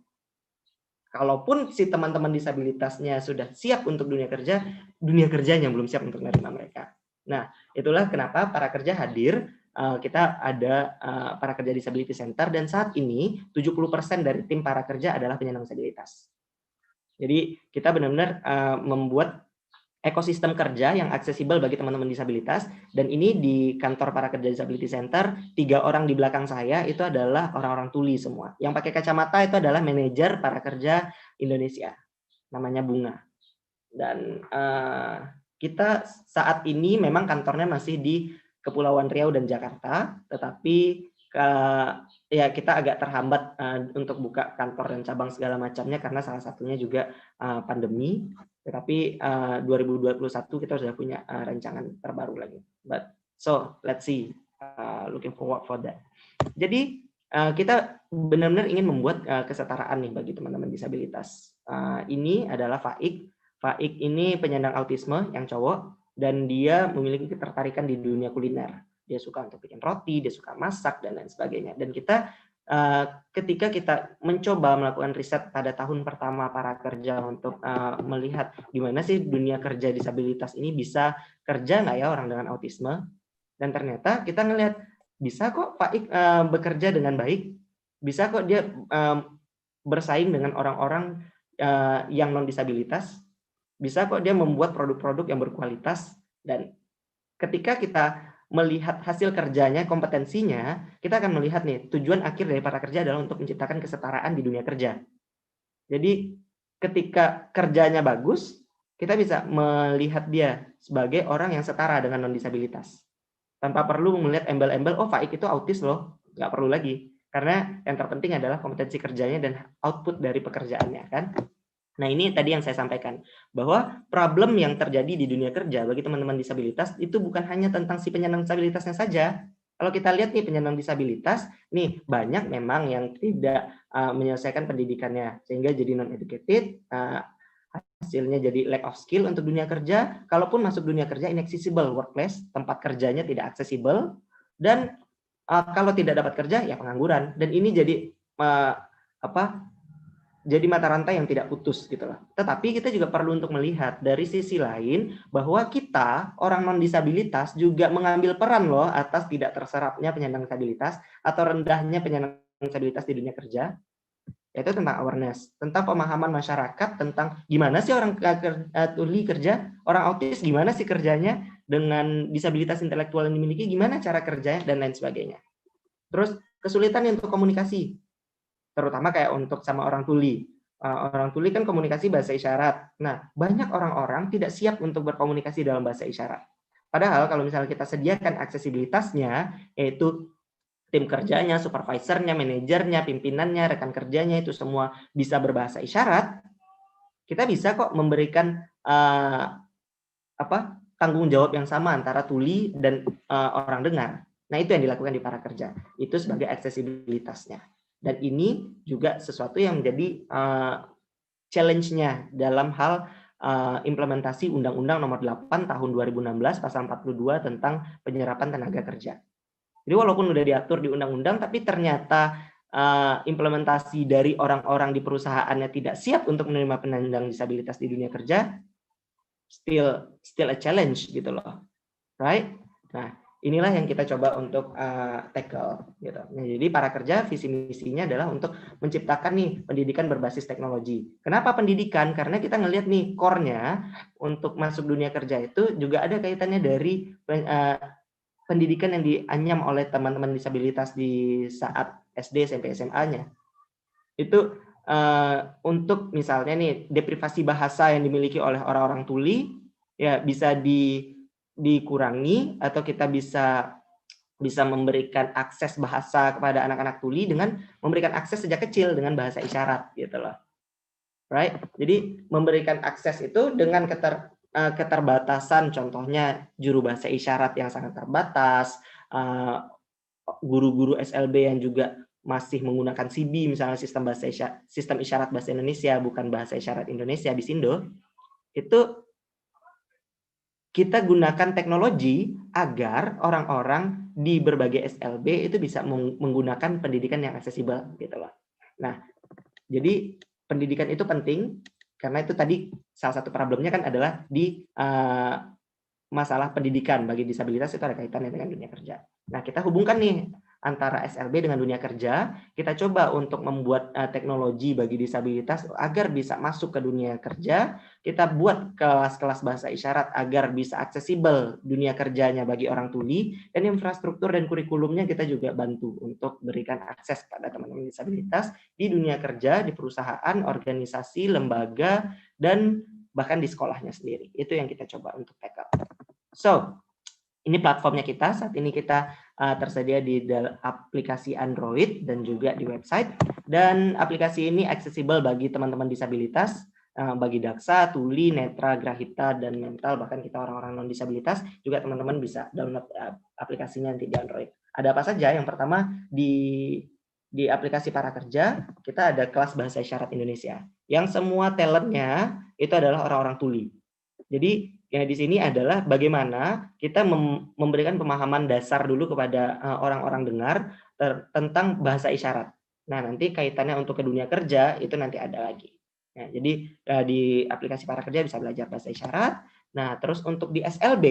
Kalaupun si teman-teman disabilitasnya sudah siap untuk dunia kerjanya belum siap untuk menerima mereka. Nah, itulah kenapa para kerja hadir. Kita ada para kerja Disability Center, dan saat ini 70% dari tim para kerja adalah penyandang disabilitas. Jadi kita benar-benar membuat ekosistem kerja yang aksesibel bagi teman-teman disabilitas, dan ini di kantor para kerja Disability Center, 3 orang di belakang saya itu adalah orang-orang tuli semua. Yang pakai kacamata itu adalah manajer para kerja Indonesia, namanya Bunga. Dan kita saat ini memang kantornya masih di Kepulauan Riau dan Jakarta, tetapi ya kita agak terhambat untuk buka kantor dan cabang segala macamnya karena salah satunya juga pandemi. Tetapi 2021 kita sudah punya rancangan terbaru lagi. But so let's see, looking forward for that. Jadi kita benar-benar ingin membuat kesetaraan nih bagi teman-teman disabilitas. Ini adalah Faik. Faik ini penyandang autisme yang cowok, dan dia memiliki ketertarikan di dunia kuliner. Dia suka untuk bikin roti, dia suka masak, dan lain sebagainya. Dan kita ketika kita mencoba melakukan riset pada tahun pertama para kerja untuk melihat gimana sih dunia kerja disabilitas ini bisa kerja nggak ya orang dengan autisme, dan ternyata kita ngelihat bisa kok Faik bekerja dengan baik, bisa kok dia bersaing dengan orang-orang yang non disabilitas, bisa kok dia membuat produk-produk yang berkualitas, dan ketika kita melihat hasil kerjanya, kompetensinya, kita akan melihat nih, tujuan akhir dari para kerja adalah untuk menciptakan kesetaraan di dunia kerja. Jadi ketika kerjanya bagus, kita bisa melihat dia sebagai orang yang setara dengan non-disabilitas. Tanpa perlu melihat embel-embel, oh Faik itu autis loh, nggak perlu lagi. Karena yang terpenting adalah kompetensi kerjanya dan output dari pekerjaannya, kan? Nah, ini tadi yang saya sampaikan, bahwa problem yang terjadi di dunia kerja bagi teman-teman disabilitas itu bukan hanya tentang si penyandang disabilitasnya saja. Kalau kita lihat nih penyandang disabilitas, nih banyak memang yang tidak menyelesaikan pendidikannya, sehingga jadi non-educated, hasilnya jadi lack of skill untuk dunia kerja. Kalaupun masuk dunia kerja, inaccessible workplace, tempat kerjanya tidak aksesibel, dan kalau tidak dapat kerja, ya pengangguran. Dan ini jadi jadi mata rantai yang tidak putus gitu loh. Tetapi kita juga perlu untuk melihat dari sisi lain bahwa kita orang non disabilitas juga mengambil peran loh atas tidak terserapnya penyandang disabilitas atau rendahnya penyandang disabilitas di dunia kerja. Yaitu tentang awareness, tentang pemahaman masyarakat tentang gimana sih orang tuli kerja, orang autis gimana sih kerjanya, dengan disabilitas intelektual yang dimiliki gimana cara kerjanya, dan lain sebagainya. Terus kesulitan untuk komunikasi, terutama kayak untuk sama orang tuli. Orang tuli kan komunikasi bahasa isyarat. Nah, banyak orang-orang tidak siap untuk berkomunikasi dalam bahasa isyarat. Padahal kalau misalnya kita sediakan aksesibilitasnya, yaitu tim kerjanya, supervisornya, manajernya, pimpinannya, rekan kerjanya itu semua bisa berbahasa isyarat, kita bisa kok memberikan tanggung jawab yang sama antara tuli dan orang dengar. Nah, itu yang dilakukan di para kerja. Itu sebagai aksesibilitasnya. Dan ini juga sesuatu yang menjadi challenge-nya dalam hal implementasi Undang-Undang Nomor 8 Tahun 2016 Pasal 42 tentang penyerapan tenaga kerja. Jadi walaupun udah diatur di undang-undang, tapi ternyata implementasi dari orang-orang di perusahaannya tidak siap untuk menerima penyandang disabilitas di dunia kerja, still a challenge gitu loh, right? Nah, inilah yang kita coba untuk tackle gitu. Nah, jadi para kerja visi misinya adalah untuk menciptakan nih pendidikan berbasis teknologi. Kenapa pendidikan? Karena kita ngelihat nih core-nya untuk masuk dunia kerja itu juga ada kaitannya dari pendidikan yang dianyam oleh teman-teman disabilitas di saat SD, SMP, SMA-nya. Itu untuk misalnya nih deprivasi bahasa yang dimiliki oleh orang-orang tuli ya bisa dikurangi, atau kita bisa memberikan akses bahasa kepada anak-anak tuli dengan memberikan akses sejak kecil dengan bahasa isyarat gitu loh, right? Jadi memberikan akses itu dengan keterbatasan, contohnya juru bahasa isyarat yang sangat terbatas, guru-guru SLB yang juga masih menggunakan CB, misalnya sistem isyarat bahasa Indonesia, bukan bahasa isyarat Indonesia, BISINDO, itu kita gunakan teknologi agar orang-orang di berbagai SLB itu bisa menggunakan pendidikan yang aksesibel gitu loh. Nah, jadi pendidikan itu penting karena itu tadi salah satu problemnya kan adalah di masalah pendidikan bagi disabilitas itu ada kaitannya dengan dunia kerja. Nah, kita hubungkan nih antara SLB dengan dunia kerja, kita coba untuk membuat teknologi bagi disabilitas agar bisa masuk ke dunia kerja, kita buat kelas-kelas bahasa isyarat agar bisa aksesibel dunia kerjanya bagi orang tuli, dan infrastruktur dan kurikulumnya kita juga bantu untuk berikan akses pada teman-teman disabilitas di dunia kerja, di perusahaan, organisasi, lembaga, dan bahkan di sekolahnya sendiri. Itu yang kita coba untuk tackle. So, ini platformnya kita, saat ini kita tersedia di aplikasi Android dan juga di website, dan aplikasi ini aksesibel bagi teman-teman disabilitas, bagi daksa, tuli, netra, grahita, dan mental, bahkan kita orang-orang non-disabilitas, juga teman-teman bisa download aplikasinya nanti di Android. Ada apa saja? Yang pertama, di aplikasi para kerja, kita ada kelas bahasa isyarat Indonesia, yang semua talentnya itu adalah orang-orang tuli. Jadi, ya di sini adalah bagaimana kita memberikan pemahaman dasar dulu kepada orang-orang dengar tentang bahasa isyarat. Nah, nanti kaitannya untuk ke dunia kerja itu nanti ada lagi. Nah, jadi di aplikasi para kerja bisa belajar bahasa isyarat. Nah, terus untuk di SLB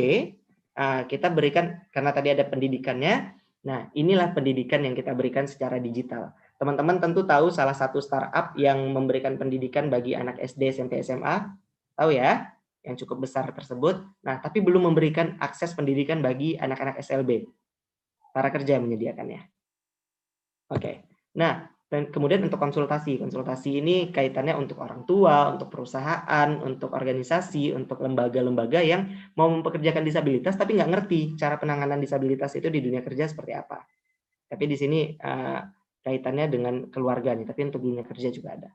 kita berikan, karena tadi ada pendidikannya. Nah, inilah pendidikan yang kita berikan secara digital. Teman-teman tentu tahu salah satu startup yang memberikan pendidikan bagi anak SD, SMP, SMA, tahu ya, yang cukup besar tersebut. Nah, tapi belum memberikan akses pendidikan bagi anak-anak SLB. Para kerja yang menyediakannya. Oke. Nah, dan kemudian untuk konsultasi. Konsultasi ini kaitannya untuk orang tua, untuk perusahaan, untuk organisasi, untuk lembaga-lembaga yang mau mempekerjakan disabilitas tapi nggak ngerti cara penanganan disabilitas itu di dunia kerja seperti apa. Tapi di sini kaitannya dengan keluarga nih, tapi untuk dunia kerja juga ada.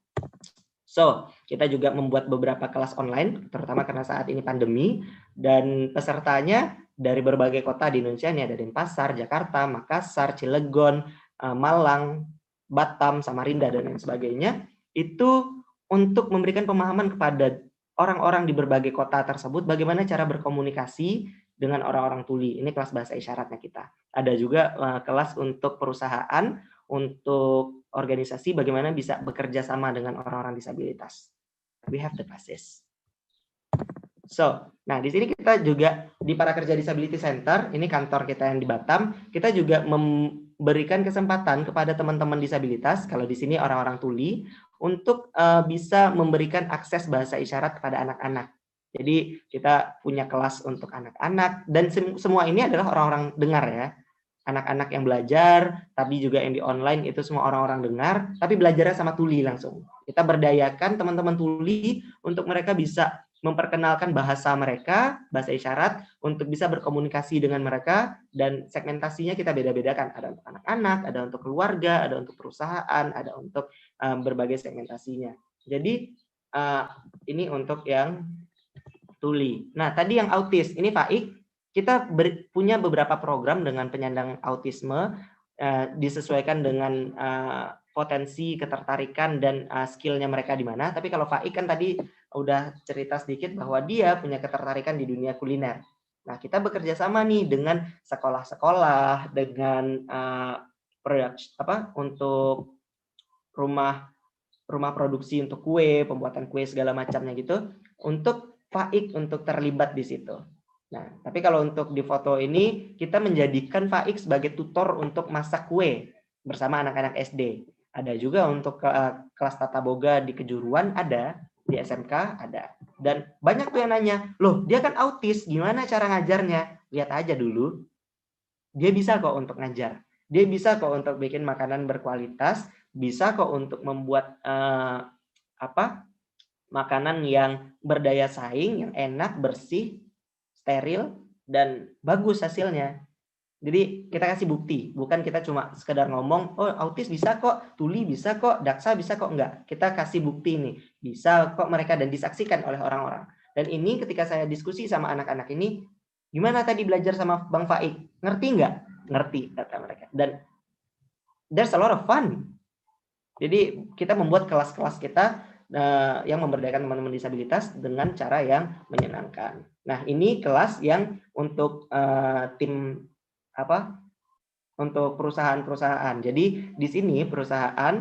So, kita juga membuat beberapa kelas online, terutama karena saat ini pandemi, dan pesertanya dari berbagai kota di Indonesia, ini ada Denpasar, Jakarta, Makassar, Cilegon, Malang, Batam, Samarinda, dan lain sebagainya, itu untuk memberikan pemahaman kepada orang-orang di berbagai kota tersebut, bagaimana cara berkomunikasi dengan orang-orang tuli. Ini kelas bahasa isyaratnya kita. Ada juga kelas untuk perusahaan, untuk organisasi, bagaimana bisa bekerja sama dengan orang-orang disabilitas. We have the classes. So, nah di sini kita juga di Para Kerja Disability Center, ini kantor kita yang di Batam, kita juga memberikan kesempatan kepada teman-teman disabilitas, kalau di sini orang-orang tuli, untuk bisa memberikan akses bahasa isyarat kepada anak-anak. Jadi kita punya kelas untuk anak-anak, dan semua ini adalah orang-orang dengar ya. Anak-anak yang belajar, tapi juga yang di online itu semua orang-orang dengar, tapi belajarnya sama tuli langsung. Kita berdayakan teman-teman tuli untuk mereka bisa memperkenalkan bahasa mereka, bahasa isyarat, untuk bisa berkomunikasi dengan mereka, dan segmentasinya kita beda-bedakan. Ada untuk anak-anak, ada untuk keluarga, ada untuk perusahaan, ada untuk berbagai segmentasinya. Jadi ini untuk yang tuli. Nah, tadi yang autis, ini Faik, kita punya beberapa program dengan penyandang autisme, disesuaikan dengan potensi, ketertarikan, dan skillnya mereka di mana. Tapi kalau Faik kan tadi udah cerita sedikit bahwa dia punya ketertarikan di dunia kuliner. Nah, kita bekerja sama nih dengan sekolah-sekolah, dengan untuk rumah produksi untuk kue, pembuatan kue segala macamnya gitu, untuk Faik untuk terlibat di situ. Nah, tapi kalau untuk di foto ini kita menjadikan Faik sebagai tutor untuk masak kue bersama anak-anak SD. Ada juga untuk kelas tata boga di kejuruan, ada di SMK ada. Dan banyak tuh yang nanya, loh dia kan autis, gimana cara ngajarnya? Lihat aja dulu. Dia bisa kok untuk ngajar. Dia bisa kok untuk bikin makanan berkualitas, bisa kok untuk membuat makanan yang berdaya saing, yang enak, bersih, steril, dan bagus hasilnya. Jadi kita kasih bukti, bukan kita cuma sekedar ngomong, oh autis bisa kok, tuli bisa kok, daksa bisa kok, enggak. Kita kasih bukti nih, bisa kok mereka, dan disaksikan oleh orang-orang. Dan ini ketika saya diskusi sama anak-anak ini, gimana tadi belajar sama Bang Faik? Ngerti nggak? Ngerti, kata mereka. Dan there's a lot of fun. Jadi kita membuat kelas-kelas kita yang memberdayakan teman-teman disabilitas dengan cara yang menyenangkan. Nah, ini kelas yang untuk tim untuk perusahaan-perusahaan. Jadi di sini perusahaan,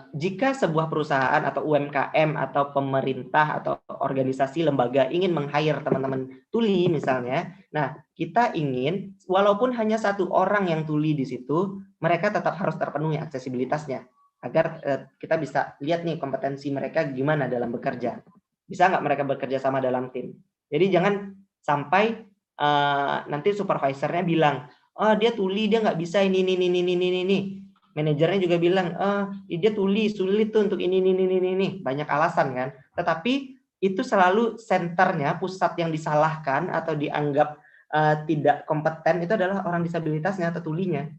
jika sebuah perusahaan atau UMKM atau pemerintah atau organisasi lembaga ingin meng-hire teman-teman tuli misalnya, nah kita ingin walaupun hanya satu orang yang tuli di situ, mereka tetap harus terpenuhi aksesibilitasnya agar kita bisa lihat nih kompetensi mereka gimana dalam bekerja. Bisa nggak mereka bekerja sama dalam tim? Jadi jangan sampai nanti supervisornya bilang, oh dia tuli, dia nggak bisa ini. Manajernya juga bilang, dia tuli, sulit tuh untuk ini. Banyak alasan kan. Tetapi itu selalu senternya, pusat yang disalahkan atau dianggap tidak kompeten itu adalah orang disabilitasnya atau tulinya.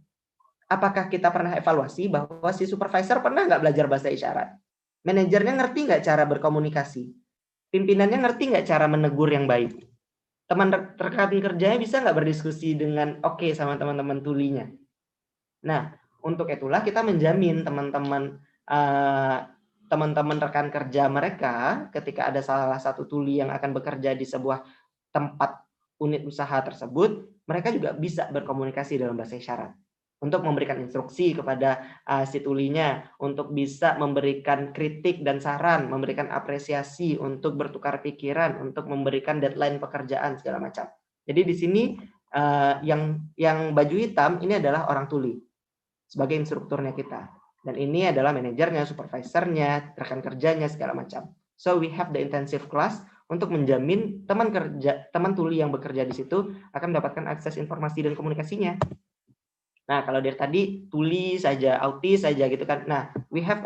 Apakah kita pernah evaluasi bahwa si supervisor pernah nggak belajar bahasa isyarat? Manajernya ngerti nggak cara berkomunikasi? Pimpinannya ngerti nggak cara menegur yang baik? Teman rekan kerjanya bisa nggak berdiskusi dengan oke sama teman-teman tulinya? Nah, untuk itulah kita menjamin teman-teman rekan kerja mereka ketika ada salah satu tuli yang akan bekerja di sebuah tempat unit usaha tersebut, mereka juga bisa berkomunikasi dalam bahasa isyarat. Untuk memberikan instruksi kepada si tulinya, untuk bisa memberikan kritik dan saran, memberikan apresiasi, untuk bertukar pikiran, untuk memberikan deadline pekerjaan segala macam. Jadi di sini yang baju hitam ini adalah orang tuli. sebagai instrukturnya kita. Dan ini adalah manajernya, supervisornya, rekan kerjanya, segala macam. So we have the intensive class untuk menjamin teman tuli yang bekerja di situ akan mendapatkan akses informasi dan komunikasinya. Nah, kalau dari tadi tuli saja, autis saja gitu kan. Nah, we have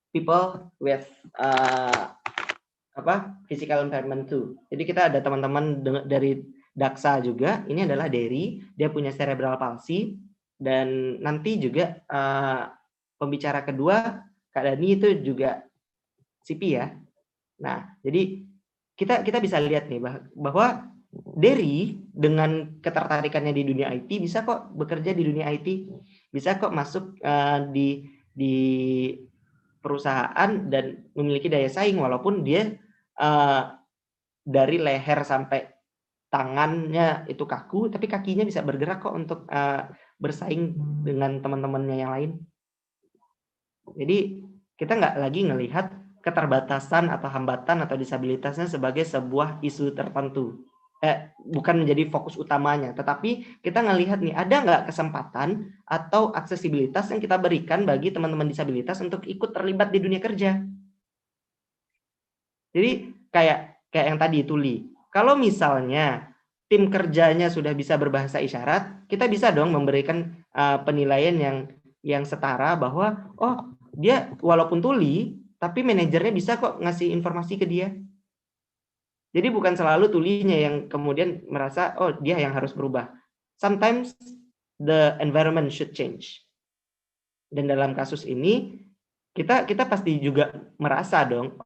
people with physical impairment too. Jadi kita ada teman-teman dari Daksa juga. Ini adalah Derry, dia punya cerebral palsy, dan nanti juga pembicara kedua Kak Dani itu juga CP ya. Nah, jadi kita bisa lihat nih bahwa Derry dengan ketertarikannya di dunia IT bisa kok bekerja di dunia IT, bisa kok masuk di perusahaan dan memiliki daya saing walaupun dia dari leher sampai tangannya itu kaku, tapi kakinya bisa bergerak kok untuk bersaing dengan teman-temannya yang lain. Jadi kita nggak lagi ngelihat keterbatasan atau hambatan atau disabilitasnya sebagai sebuah isu tertentu. Bukan menjadi fokus utamanya, tetapi kita ngelihat nih, ada nggak kesempatan atau aksesibilitas yang kita berikan bagi teman-teman disabilitas untuk ikut terlibat di dunia kerja. Jadi kayak yang tadi tuli, kalau misalnya tim kerjanya sudah bisa berbahasa isyarat, kita bisa dong memberikan penilaian yang setara bahwa oh dia walaupun tuli, tapi manajernya bisa kok ngasih informasi ke dia. Jadi bukan selalu tulinya yang kemudian merasa oh dia yang harus berubah. Sometimes the environment should change. Dan dalam kasus ini kita pasti juga merasa dong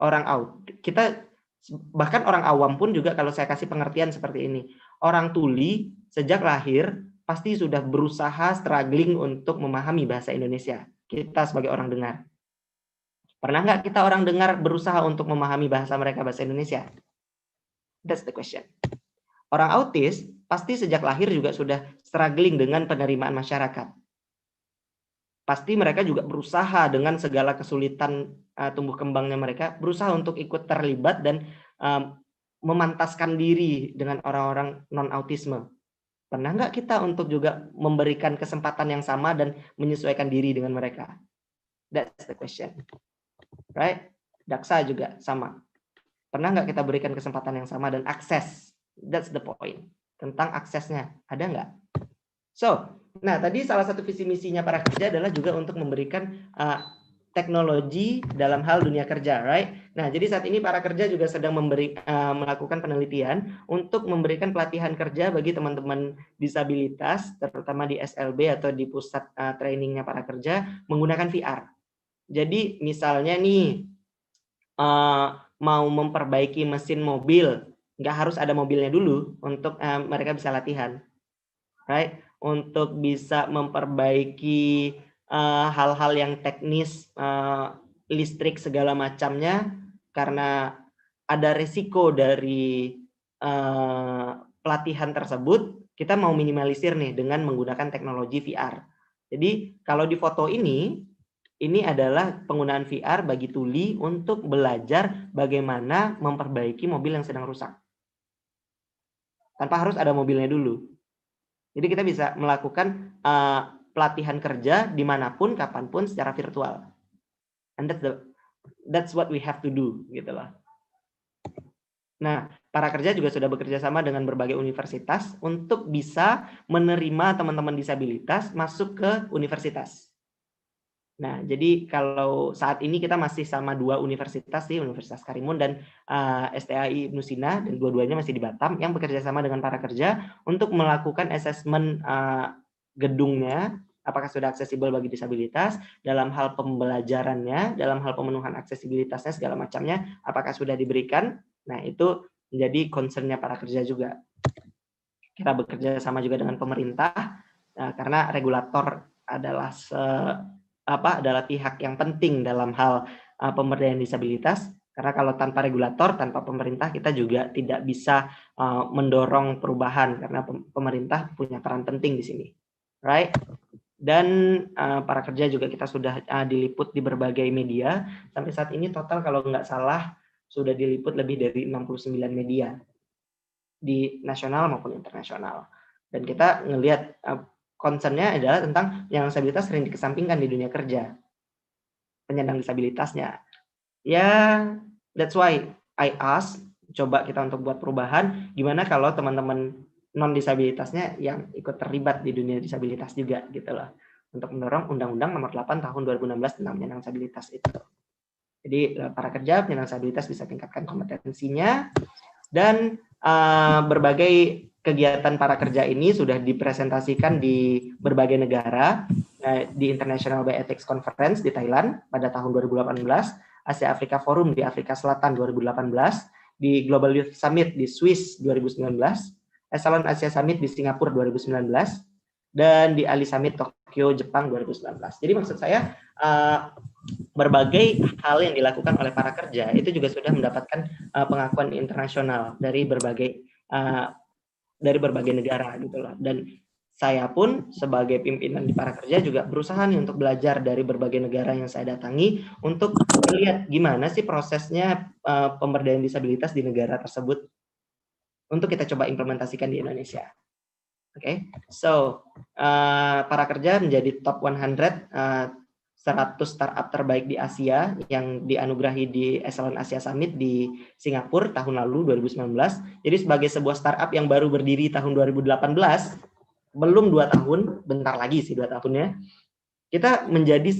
bahkan orang awam pun juga kalau saya kasih pengertian seperti ini. Orang tuli sejak lahir pasti sudah berusaha struggling untuk memahami bahasa Indonesia. Kita sebagai orang dengar. Pernah nggak kita orang dengar berusaha untuk memahami bahasa mereka, bahasa Indonesia? That's the question. Orang autis pasti sejak lahir juga sudah struggling dengan penerimaan masyarakat. Pasti mereka juga berusaha dengan segala kesulitan tumbuh kembangnya mereka, berusaha untuk ikut terlibat dan memantaskan diri dengan orang-orang non-autisme. Pernah nggak kita untuk juga memberikan kesempatan yang sama dan menyesuaikan diri dengan mereka? That's the question. Right? Daksa juga sama. Pernah nggak kita berikan kesempatan yang sama dan akses? That's the point. Tentang aksesnya. Ada nggak? So, nah tadi salah satu visi misinya para kerja adalah juga untuk memberikan teknologi dalam hal dunia kerja, right? Nah, jadi saat ini para kerja juga sedang melakukan penelitian untuk memberikan pelatihan kerja bagi teman-teman disabilitas, terutama di SLB atau di pusat trainingnya para kerja, menggunakan VR. Jadi misalnya nih, mau memperbaiki mesin mobil, nggak harus ada mobilnya dulu untuk mereka bisa latihan, right? Untuk bisa memperbaiki hal-hal yang teknis, listrik segala macamnya, karena ada risiko dari pelatihan tersebut, kita mau minimalisir nih dengan menggunakan teknologi VR. Jadi kalau di foto ini adalah penggunaan VR bagi tuli untuk belajar bagaimana memperbaiki mobil yang sedang rusak. Tanpa harus ada mobilnya dulu. Jadi kita bisa melakukan pelatihan kerja dimanapun, kapanpun secara virtual. And that's what we have to do, gitu loh. Nah, para kerja juga sudah bekerja sama dengan berbagai universitas untuk bisa menerima teman-teman disabilitas masuk ke universitas. Nah, jadi kalau saat ini kita masih sama 2 universitas sih, Universitas Karimun dan STAI Ibnu Sina, dan dua-duanya masih di Batam, yang bekerja sama dengan para kerja untuk melakukan asesmen gedungnya, apakah sudah aksesibel bagi disabilitas, dalam hal pembelajarannya, dalam hal pemenuhan aksesibilitasnya, segala macamnya, apakah sudah diberikan. Nah, itu menjadi concern-nya para kerja juga. Kita bekerja sama juga dengan pemerintah, karena regulator adalah adalah pihak yang penting dalam hal pemberdayaan disabilitas, karena kalau tanpa regulator, tanpa pemerintah, kita juga tidak bisa mendorong perubahan, karena pemerintah punya peran penting di sini, right? Dan para kerja juga kita sudah diliput di berbagai media. Sampai saat ini total kalau nggak salah sudah diliput lebih dari 69 media di nasional maupun internasional. Dan kita ngelihat concern-nya adalah tentang penyandang disabilitas sering dikesampingkan di dunia kerja. Penyandang disabilitasnya. Ya, that's why I ask, coba kita untuk buat perubahan, gimana kalau teman-teman non-disabilitasnya yang ikut terlibat di dunia disabilitas juga gitu loh. Untuk mendorong Undang-Undang Nomor 8 Tahun 2016 tentang penyandang disabilitas itu. Jadi para kerja penyandang disabilitas bisa tingkatkan kompetensinya, dan berbagai kegiatan para kerja ini sudah dipresentasikan di berbagai negara, di International Bioethics Conference di Thailand pada tahun 2018, Asia Afrika Forum di Afrika Selatan 2018, di Global Youth Summit di Swiss 2019, Echelon Asia Summit di Singapura 2019, dan di Ali Summit Tokyo Jepang 2019. Jadi maksud saya berbagai hal yang dilakukan oleh para kerja itu juga sudah mendapatkan pengakuan internasional dari berbagai negara gitu loh. Dan saya pun sebagai pimpinan di para kerja juga berusaha nih untuk belajar dari berbagai negara yang saya datangi untuk melihat gimana sih prosesnya pemberdayaan disabilitas di negara tersebut untuk kita coba implementasikan di Indonesia. Oke, so para kerja menjadi top 100 100 startup terbaik di Asia yang dianugerahi di Echelon Asia Summit di Singapura tahun lalu 2019. Jadi sebagai sebuah startup yang baru berdiri tahun 2018, belum 2 tahun, bentar lagi sih 2 tahunnya, kita menjadi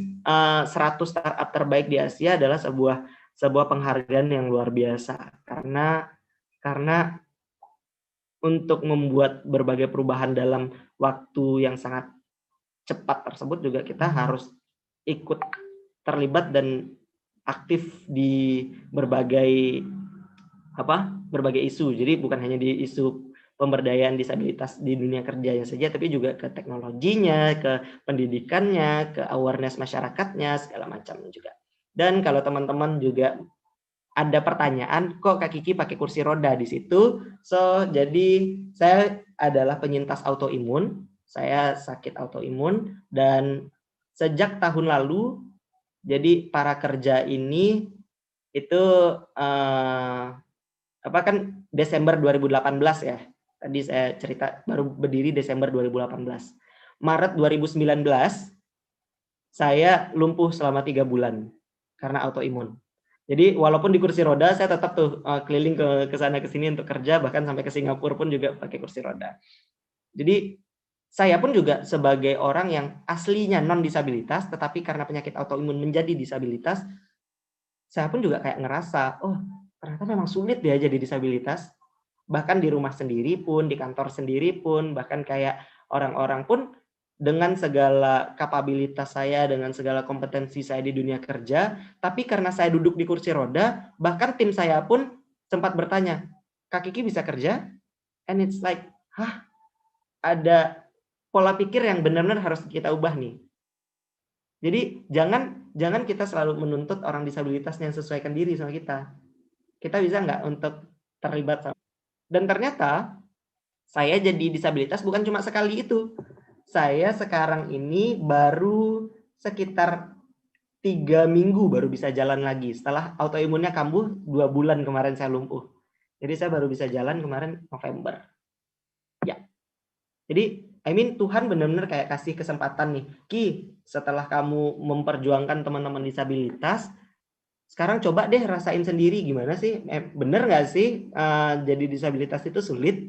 100 startup terbaik di Asia adalah sebuah penghargaan yang luar biasa karena untuk membuat berbagai perubahan dalam waktu yang sangat cepat tersebut juga kita harus ikut terlibat dan aktif di berbagai isu. Jadi bukan hanya di isu pemberdayaan disabilitas di dunia kerjanya saja, tapi juga ke teknologinya, ke pendidikannya, ke awareness masyarakatnya, segala macam juga. Dan kalau teman-teman juga ada pertanyaan, kok Kak Kiki pakai kursi roda di situ? So, jadi saya adalah penyintas autoimun. Saya sakit autoimun dan sejak tahun lalu, jadi para kerja ini itu kan Desember 2018 ya. Tadi saya cerita baru berdiri Desember 2018. Maret 2019 saya lumpuh selama 3 bulan karena autoimun. Jadi walaupun di kursi roda saya tetap tuh keliling ke sana ke sini untuk kerja, bahkan sampai ke Singapura pun juga pakai kursi roda. Jadi saya pun juga sebagai orang yang aslinya non-disabilitas, tetapi karena penyakit autoimun menjadi disabilitas, saya pun juga kayak ngerasa, oh ternyata memang sulit ya jadi disabilitas. Bahkan di rumah sendiri pun, di kantor sendiri pun, bahkan kayak orang-orang pun dengan segala kapabilitas saya, dengan segala kompetensi saya di dunia kerja, tapi karena saya duduk di kursi roda, bahkan tim saya pun sempat bertanya, Kak Kiki bisa kerja? And it's like, ada pola pikir yang benar-benar harus kita ubah nih. Jadi jangan kita selalu menuntut orang disabilitas yang sesuaikan diri sama kita. Kita bisa nggak untuk terlibat sama. Dan ternyata saya jadi disabilitas bukan cuma sekali itu. Saya sekarang ini baru sekitar 3 minggu baru bisa jalan lagi. Setelah autoimunnya kambuh 2 bulan kemarin saya lumpuh. Jadi saya baru bisa jalan kemarin November. Ya. Jadi Tuhan benar-benar kayak kasih kesempatan nih, Ki, setelah kamu memperjuangkan teman-teman disabilitas, sekarang coba deh rasain sendiri gimana sih, bener nggak sih jadi disabilitas itu sulit?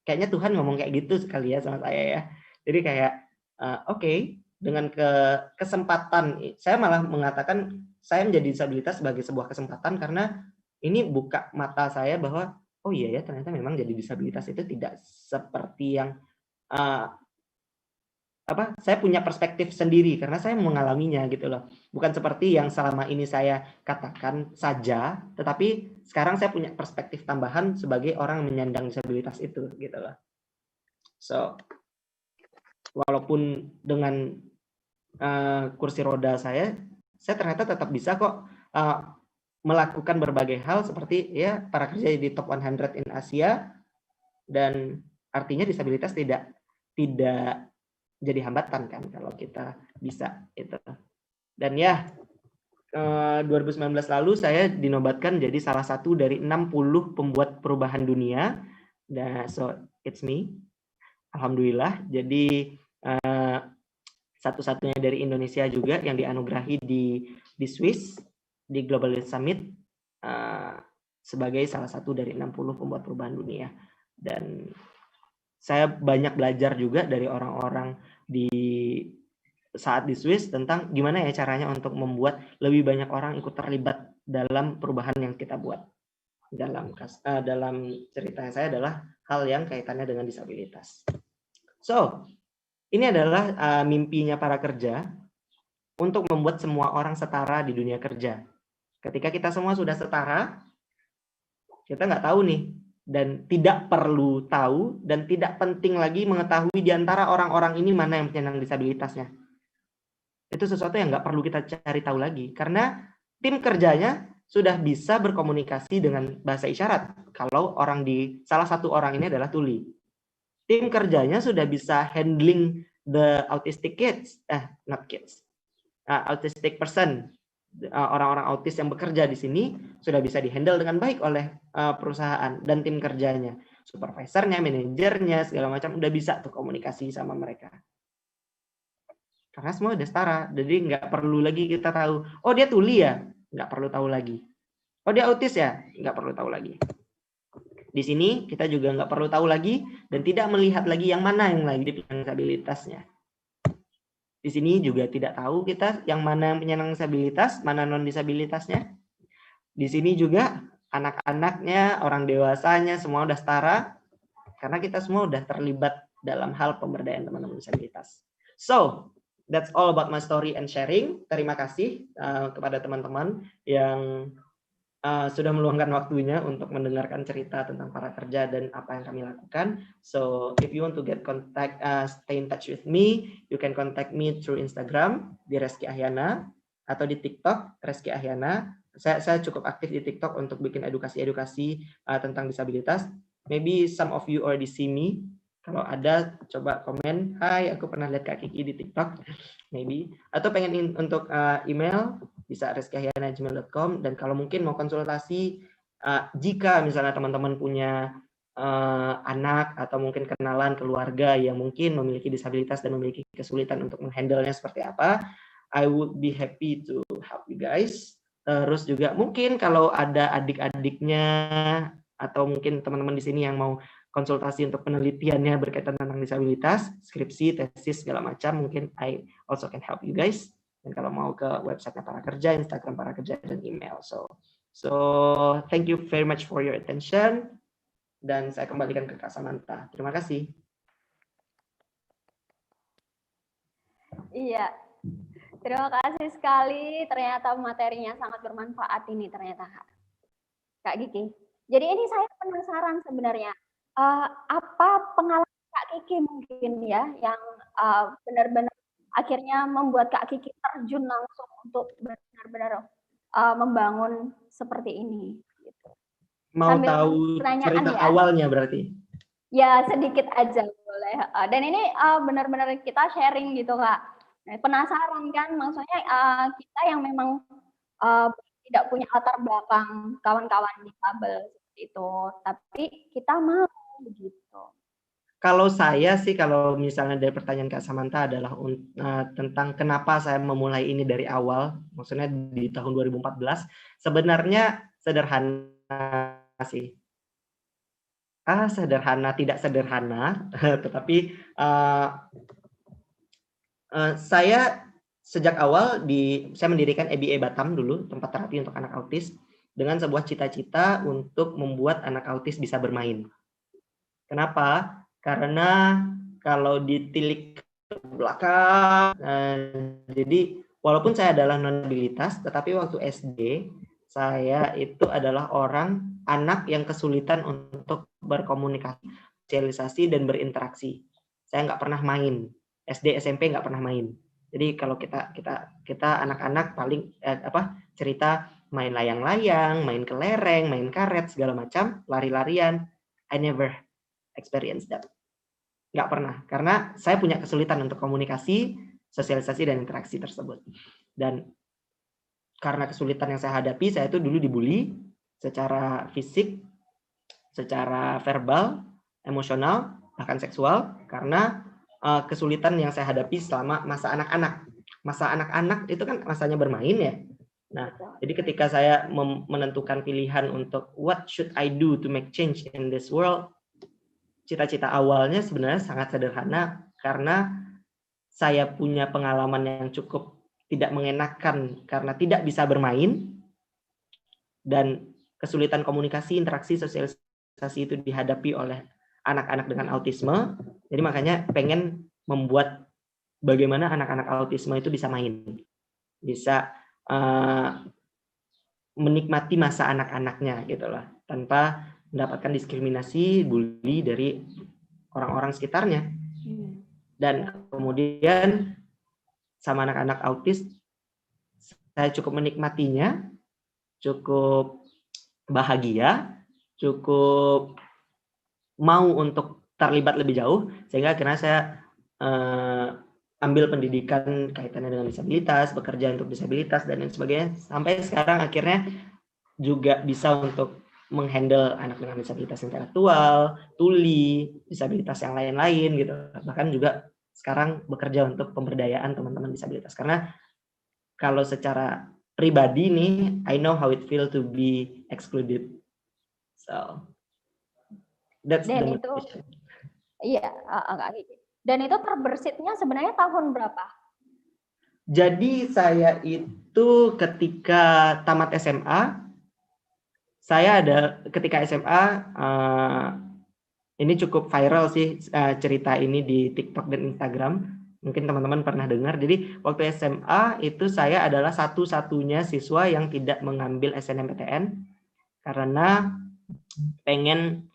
Kayaknya Tuhan ngomong kayak gitu sekali ya sama saya ya. Jadi kayak oke, dengan kesempatan, saya malah mengatakan saya menjadi disabilitas sebagai sebuah kesempatan karena ini buka mata saya bahwa oh iya ya ternyata memang jadi disabilitas itu tidak seperti yang saya punya perspektif sendiri karena saya mengalaminya gitu loh. Bukan seperti yang selama ini saya katakan saja, tetapi sekarang saya punya perspektif tambahan sebagai orang menyandang disabilitas itu gitu loh. So, walaupun dengan kursi roda saya ternyata tetap bisa kok melakukan berbagai hal seperti ya para kerja di top 100 in Asia, dan artinya disabilitas tidak jadi hambatan kan kalau kita bisa itu. Dan ya 2019 lalu saya dinobatkan jadi salah satu dari 60 pembuat perubahan dunia. Nah, so it's me. Alhamdulillah. Jadi satu-satunya dari Indonesia juga yang dianugerahi di Swiss di Global Youth Summit sebagai salah satu dari 60 pembuat perubahan dunia. Dan saya banyak belajar juga dari orang-orang saat di Swiss tentang gimana ya caranya untuk membuat lebih banyak orang ikut terlibat dalam perubahan yang kita buat. Dalam cerita saya adalah hal yang kaitannya dengan disabilitas. So, ini adalah mimpinya para kerja untuk membuat semua orang setara di dunia kerja. Ketika kita semua sudah setara, kita nggak tahu nih, dan tidak perlu tahu, dan tidak penting lagi mengetahui di antara orang-orang ini mana yang penyandang disabilitasnya. Itu sesuatu yang nggak perlu kita cari tahu lagi, karena tim kerjanya sudah bisa berkomunikasi dengan bahasa isyarat. Kalau salah satu orang ini adalah tuli. Tim kerjanya sudah bisa handling the autistic kids, autistic person, orang-orang autis yang bekerja di sini sudah bisa dihandle dengan baik oleh perusahaan dan tim kerjanya, supervisornya, manajernya, segala macam udah bisa tuh komunikasi sama mereka. Karena semua udah setara, jadi nggak perlu lagi kita tahu, oh dia tuli ya, nggak perlu tahu lagi. Oh dia autis ya, nggak perlu tahu lagi. Di sini kita juga nggak perlu tahu lagi dan tidak melihat lagi yang mana yang lagi disabilitasnya. Di sini juga tidak tahu kita yang mana yang penyandang disabilitas, mana non disabilitasnya. Di sini juga anak-anaknya, orang dewasanya semua udah setara karena kita semua udah terlibat dalam hal pemberdayaan teman-teman disabilitas. So, that's all about my story and sharing. Terima kasih kepada teman-teman yang sudah meluangkan waktunya untuk mendengarkan cerita tentang para kerja dan apa yang kami lakukan. So, if you want to stay in touch with me, you can contact me through Instagram di Reski Ahyana atau di TikTok Reski Ahyana. Saya cukup aktif di TikTok untuk bikin edukasi tentang disabilitas. Maybe some of you already see me. Kalau ada, coba komen. Hai, aku pernah lihat Kak Kiki di TikTok. Maybe. Atau pengen untuk email, bisa reskiahyana@gmail.com. Dan kalau mungkin mau konsultasi, jika misalnya teman-teman punya anak atau mungkin kenalan keluarga yang mungkin memiliki disabilitas dan memiliki kesulitan untuk menghandle-nya seperti apa, I would be happy to help you guys. Terus juga mungkin kalau ada adik-adiknya atau mungkin teman-teman di sini yang mau konsultasi untuk penelitiannya berkaitan tentang disabilitas, skripsi, tesis, segala macam, mungkin I also can help you guys. Dan kalau mau ke website para kerja, Instagram para kerja, dan email. So thank you very much for your attention. Dan saya kembalikan ke Kak Samantha. Terima kasih. Iya, terima kasih sekali. Ternyata materinya sangat bermanfaat ini ternyata Kak Kiki. Jadi ini saya penasaran sebenarnya. Apa pengalaman Kak Kiki mungkin ya yang benar-benar akhirnya membuat Kak Kiki terjun langsung untuk benar-benar membangun seperti ini. Gitu. Mau sambil tahu cerita ya. Awalnya berarti? Ya sedikit aja boleh. Dan ini benar-benar kita sharing gitu Kak. Penasaran kan, maksudnya kita yang memang tidak punya latar belakang kawan-kawan difabel seperti itu, tapi kita mau begitu. Kalau saya sih, kalau misalnya dari pertanyaan Kak Samantha adalah tentang kenapa saya memulai ini dari awal, maksudnya di tahun 2014, sebenarnya sederhana sih. Sederhana, tidak sederhana, tetapi saya sejak awal saya mendirikan EBA Batam dulu, tempat terapi untuk anak autis, dengan sebuah cita-cita untuk membuat anak autis bisa bermain. Kenapa? Karena kalau ditilik ke belakang, jadi walaupun saya adalah non-disabilitas, tetapi waktu SD saya itu adalah anak yang kesulitan untuk berkomunikasi, sosialisasi, dan berinteraksi. Saya nggak pernah main. SD, SMP nggak pernah main. Jadi kalau kita anak-anak paling cerita main layang-layang, main kelereng, main karet, segala macam, lari-larian. I never experience that. Nggak pernah. Karena saya punya kesulitan untuk komunikasi, sosialisasi, dan interaksi tersebut. Dan karena kesulitan yang saya hadapi, saya itu dulu dibully secara fisik, secara verbal, emosional, bahkan seksual, karena kesulitan yang saya hadapi selama masa anak-anak. Masa anak-anak itu kan masanya bermain ya. Nah, jadi ketika saya menentukan pilihan untuk what should I do to make change in this world, cita-cita awalnya sebenarnya sangat sederhana karena saya punya pengalaman yang cukup tidak mengenakan karena tidak bisa bermain dan kesulitan komunikasi, interaksi, sosialisasi itu dihadapi oleh anak-anak dengan autisme. Jadi makanya pengen membuat bagaimana anak-anak autisme itu bisa main, bisa menikmati masa anak-anaknya gitu loh, tanpa mendapatkan diskriminasi, bully dari orang-orang sekitarnya. Dan kemudian sama anak-anak autis, saya cukup menikmatinya, cukup bahagia, cukup mau untuk terlibat lebih jauh, sehingga akhirnya saya ambil pendidikan kaitannya dengan disabilitas, bekerja untuk disabilitas, dan lain sebagainya. Sampai sekarang akhirnya juga bisa untuk menghandle anak dengan disabilitas intelektual, tuli, disabilitas yang lain-lain gitu. Bahkan juga sekarang bekerja untuk pemberdayaan teman-teman disabilitas. Karena kalau secara pribadi nih, I know how it feel to be excluded. So that's the motivation. Iya, dan itu terbersitnya sebenarnya tahun berapa? Jadi saya itu ketika tamat SMA, ketika SMA, ini cukup viral sih cerita ini di TikTok dan Instagram. Mungkin teman-teman pernah dengar. Jadi waktu SMA itu saya adalah satu-satunya siswa yang tidak mengambil SNMPTN karena pengen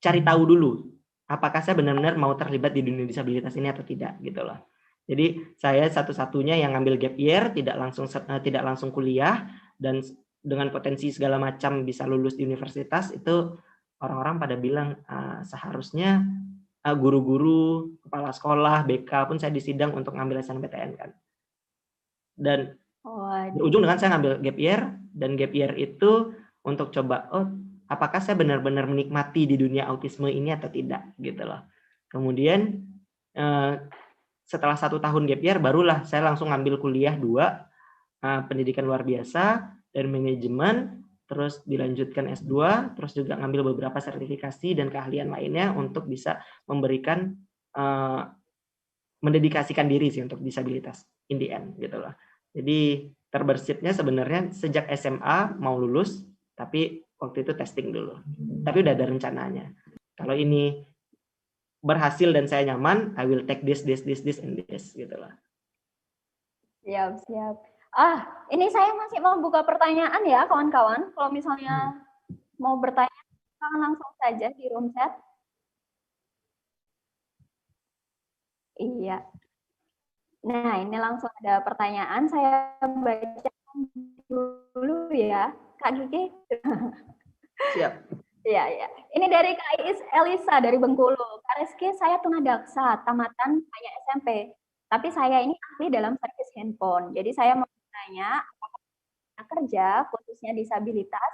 cari tahu dulu apakah saya benar-benar mau terlibat di dunia disabilitas ini atau tidak gitu loh. Jadi saya satu-satunya yang ngambil gap year, tidak langsung kuliah, dan dengan potensi segala macam bisa lulus di universitas. Itu orang-orang pada bilang seharusnya guru-guru, kepala sekolah, BK pun saya disidang untuk ngambil SNMPTN kan. Dan berujung dengan saya ngambil gap year, dan gap year itu untuk coba apakah saya benar-benar menikmati di dunia autisme ini atau tidak gitu loh. Kemudian setelah 1 tahun gap year barulah saya langsung ngambil kuliah 2 pendidikan luar biasa dan manajemen, terus dilanjutkan S2, terus juga ngambil beberapa sertifikasi dan keahlian lainnya untuk bisa memberikan mendedikasikan diri sih untuk disabilitas in the end gitu loh. Jadi terbersitnya sebenarnya sejak SMA mau lulus, tapi waktu itu testing dulu. Tapi udah ada rencananya. Kalau ini berhasil dan saya nyaman, I will take this and this gitu lah. Siap. Ini saya masih mau buka pertanyaan ya kawan-kawan. Kalau misalnya mau bertanya, langsung saja di room chat. Iya. Nah, ini langsung ada pertanyaan. Saya baca dulu ya, Kak Gigi. Siap. Iya. Ini dari Kak Iis Elisa dari Bengkulu. Kak Rizky, saya tunadaksa, tamatan hanya SMP. Tapi saya ini ahli dalam servis handphone. Jadi saya mau bertanya, apakah kerja, khususnya disabilitas,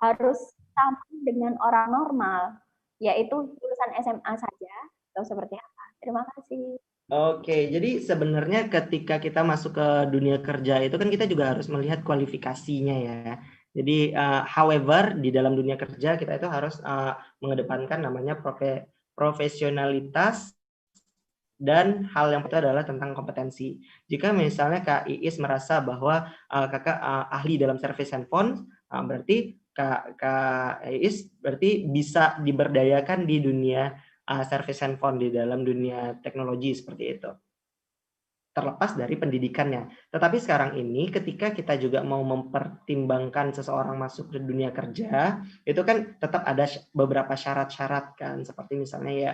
harus sama dengan orang normal, yaitu lulusan SMA saja, atau seperti apa? Terima kasih. Oke, jadi sebenarnya ketika kita masuk ke dunia kerja itu kan kita juga harus melihat kualifikasinya ya. Jadi, however, di dalam dunia kerja kita itu harus mengedepankan namanya profesionalitas, dan hal yang pertama adalah tentang kompetensi. Jika misalnya Kak Iis merasa bahwa kakak ahli dalam servis handphone, berarti Kak Iis berarti bisa diberdayakan di dunia servis handphone, di dalam dunia teknologi seperti itu. Terlepas dari pendidikannya. Tetapi sekarang ini ketika kita juga mau mempertimbangkan seseorang masuk ke dunia kerja, itu kan tetap ada beberapa syarat-syarat kan, seperti misalnya ya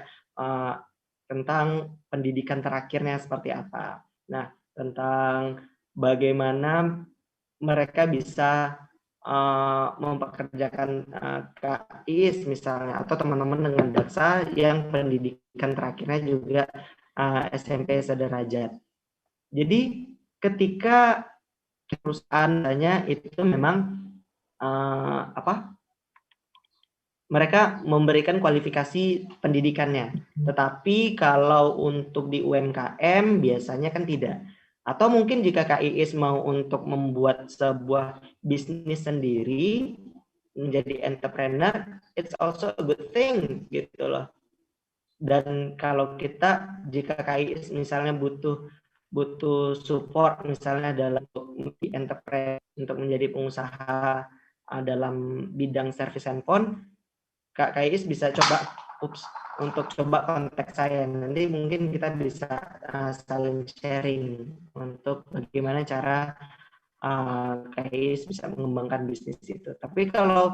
tentang pendidikan terakhirnya seperti apa. Nah, tentang bagaimana mereka bisa mempekerjakan Kak Iis misalnya, atau teman-teman dengan daksa yang pendidikan terakhirnya juga SMP sederajat. Jadi ketika perusahaan itu memang mereka memberikan kualifikasi pendidikannya. Tetapi kalau untuk di UMKM biasanya kan tidak. Atau mungkin jika Kak Iis mau untuk membuat sebuah bisnis sendiri, menjadi entrepreneur, it's also a good thing gitu loh. Dan kalau kita, jika Kak Iis misalnya butuh support misalnya dalam entrepreneur untuk menjadi pengusaha dalam bidang service handphone, Kak Kais bisa coba untuk coba kontak saya. Nanti mungkin kita bisa saling sharing untuk bagaimana cara Kais bisa mengembangkan bisnis itu. Tapi kalau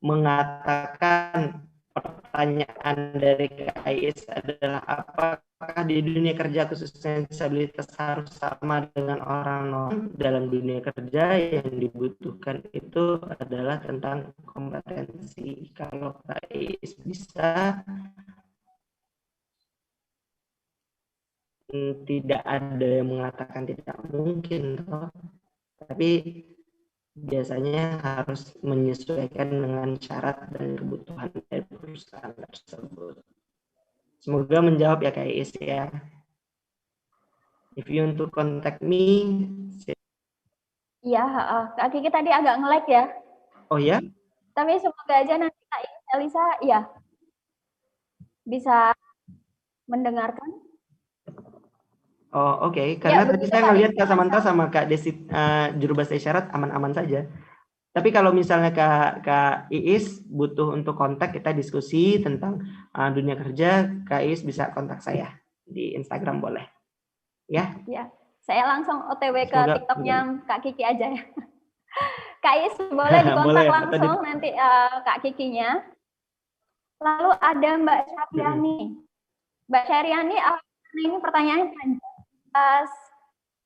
mengatakan pertanyaan dari Kais adalah apakah di dunia kerja khususnya disabilitas harus sama dengan orang non, dalam dunia kerja yang dibutuhkan itu adalah tentang kompetensi. Kalau Kais bisa, tidak ada yang mengatakan tidak mungkin toh. Tapi biasanya harus menyesuaikan dengan syarat dan kebutuhan dari perusahaan tersebut. Semoga menjawab ya Kak Iis ya. If you want to contact me. Iya, Kak Kiki tadi agak nge-lag ya. Oh ya? Tapi semoga aja nanti Kak Elisa ya bisa mendengarkan. Oh oke. Karena Ya, tadi saya ngelihat Kak Samantha sama Kak Desi juru bahasa isyarat aman-aman saja. Tapi kalau misalnya Kak Iis butuh untuk kontak, kita diskusi tentang dunia kerja, Kak Iis bisa kontak saya di Instagram boleh. Ya. Ya, saya langsung OTW ke Semoga TikToknya Kak Kiki aja ya. Kak Iis boleh dikontak boleh, langsung nanti Kak Kikinya. Lalu ada Mbak Syariani. Mbak Syariani, ini pertanyaannya panjang.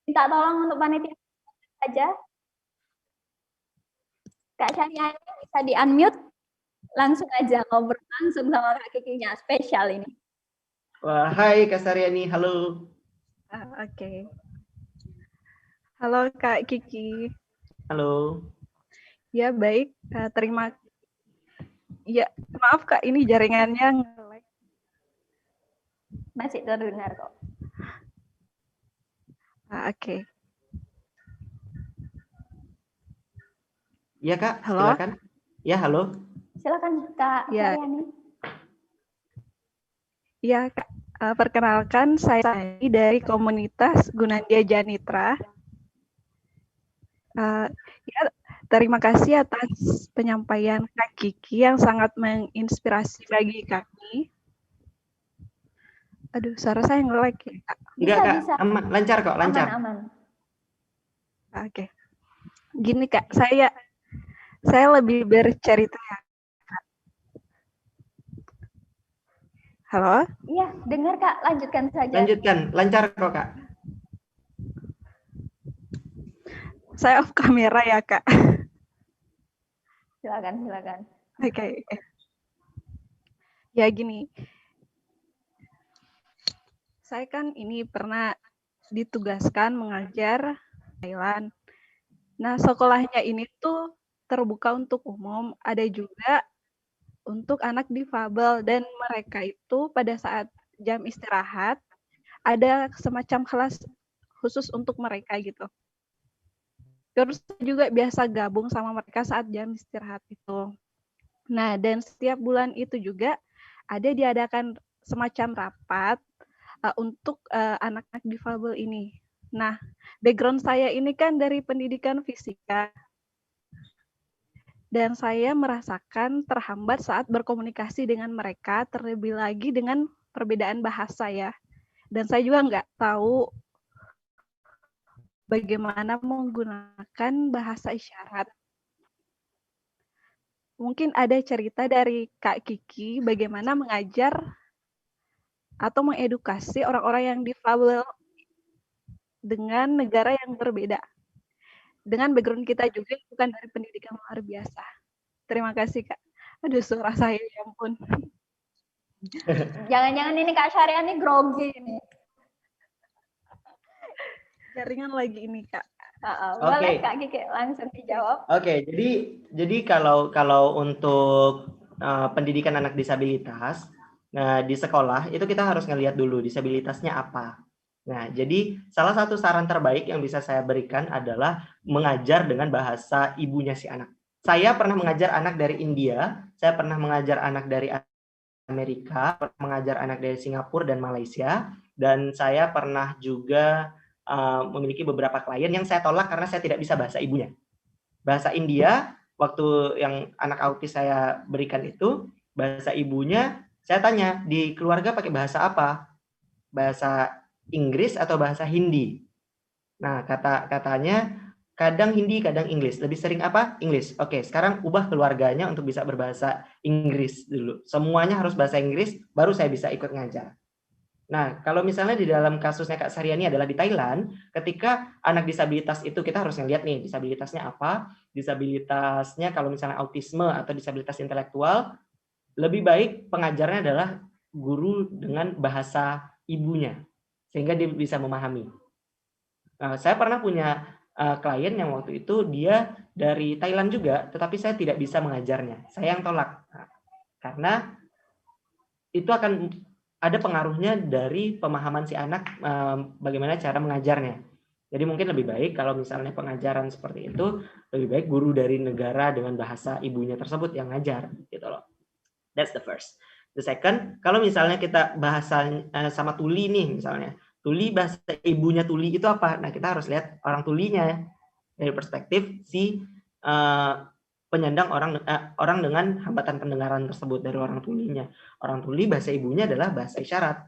Minta tolong untuk panitia saja. Kak Syariani bisa di-unmute, langsung aja ngobrol langsung sama Kak Kikinya, spesial ini. Wah, hai Kak Syariani, halo. Oke. Halo Kak Kiki. Halo. Ya baik, terima. Ya maaf Kak, ini jaringannya nge-lag. Masih terdengar kok. Oke. Ya Kak, halo? silakan. Ya, halo. Silakan Kak Syariani. Ya Kak, perkenalkan saya dari komunitas Gunandia Janitra. Ya, terima kasih atas penyampaian Kak Kiki yang sangat menginspirasi bagi kami. Aduh, suara saya nge-lag ya Kak. Enggak Kak, bisa. Aman, lancar kok, lancar. Aman. Oke. Gini Kak, saya lebih bercerita ya Kak. Halo? Iya, dengar Kak, lanjutkan saja. Lanjutkan, lancar kok Kak. Saya off kamera ya Kak. Silakan. Oke. Ya gini, saya kan ini pernah ditugaskan mengajar Thailand. Nah, sekolahnya ini tuh terbuka untuk umum, ada juga untuk anak difabel, dan mereka itu pada saat jam istirahat ada semacam kelas khusus untuk mereka gitu. Terus juga biasa gabung sama mereka saat jam istirahat itu. Nah, dan setiap bulan itu juga ada diadakan semacam rapat untuk anak-anak difabel ini. Nah, background saya ini kan dari pendidikan fisika. Dan saya merasakan terhambat saat berkomunikasi dengan mereka, terlebih lagi dengan perbedaan bahasa ya. Dan saya juga nggak tahu bagaimana menggunakan bahasa isyarat. Mungkin ada cerita dari Kak Kiki bagaimana mengajar atau mengedukasi orang-orang yang difabel dengan negara yang berbeda. Dengan background kita juga bukan dari pendidikan luar biasa. Terima kasih Kak. Aduh, suara saya ya ampun. Jangan-jangan ini Kak Syariani grogi nih. Jaringan lagi ini Kak. Boleh Kak Kiki langsung dijawab. Oke, jadi kalau untuk pendidikan anak disabilitas, nah di sekolah itu kita harus ngelihat dulu disabilitasnya apa. Nah, jadi salah satu saran terbaik yang bisa saya berikan adalah mengajar dengan bahasa ibunya si anak. Saya pernah mengajar anak dari India, saya pernah mengajar anak dari Amerika, pernah mengajar anak dari Singapura dan Malaysia, dan saya pernah juga memiliki beberapa klien yang saya tolak karena saya tidak bisa bahasa ibunya. Bahasa India, waktu yang anak autis saya berikan itu, bahasa ibunya, saya tanya, di keluarga pakai bahasa apa? Bahasa Inggris atau bahasa Hindi? Nah, katanya kadang Hindi, kadang Inggris. Lebih sering apa? Inggris. Oke, sekarang ubah keluarganya untuk bisa berbahasa Inggris dulu. Semuanya harus bahasa Inggris, baru saya bisa ikut ngajar. Nah, kalau misalnya di dalam kasusnya Kak Saryani adalah di Thailand, ketika anak disabilitas itu kita harus ngeliat nih, disabilitasnya apa? Disabilitasnya kalau misalnya autisme atau disabilitas intelektual, lebih baik pengajarnya adalah guru dengan bahasa ibunya, sehingga dia bisa memahami. Saya pernah punya klien yang waktu itu dia dari Thailand juga, tetapi saya tidak bisa mengajarnya. Saya yang tolak. Karena itu akan ada pengaruhnya dari pemahaman si anak bagaimana cara mengajarnya. Jadi mungkin lebih baik kalau misalnya pengajaran seperti itu, lebih baik guru dari negara dengan bahasa ibunya tersebut yang ngajar, gitu loh. That's the first. The second, kalau misalnya kita bahasa sama tuli nih misalnya, tuli bahasa ibunya tuli itu apa? Nah, kita harus lihat orang tulinya dari perspektif si penyandang orang dengan hambatan pendengaran tersebut dari orang tulinya. Orang tuli bahasa ibunya adalah bahasa isyarat.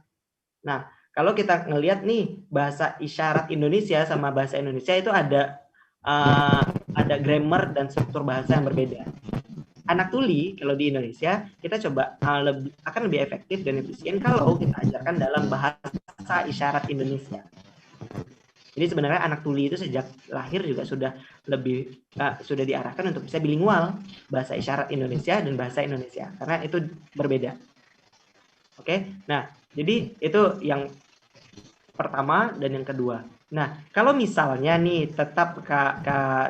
Nah, kalau kita ngelihat nih bahasa isyarat Indonesia sama bahasa Indonesia itu ada grammar dan struktur bahasa yang berbeda. Anak tuli kalau di Indonesia kita coba akan lebih efektif dan efisien kalau kita ajarkan dalam bahasa isyarat Indonesia. Jadi sebenarnya anak tuli itu sejak lahir juga sudah diarahkan untuk bisa bilingual, bahasa isyarat Indonesia dan bahasa Indonesia, karena itu berbeda. Oke, nah jadi itu yang pertama dan yang kedua. Nah, kalau misalnya nih tetap Kak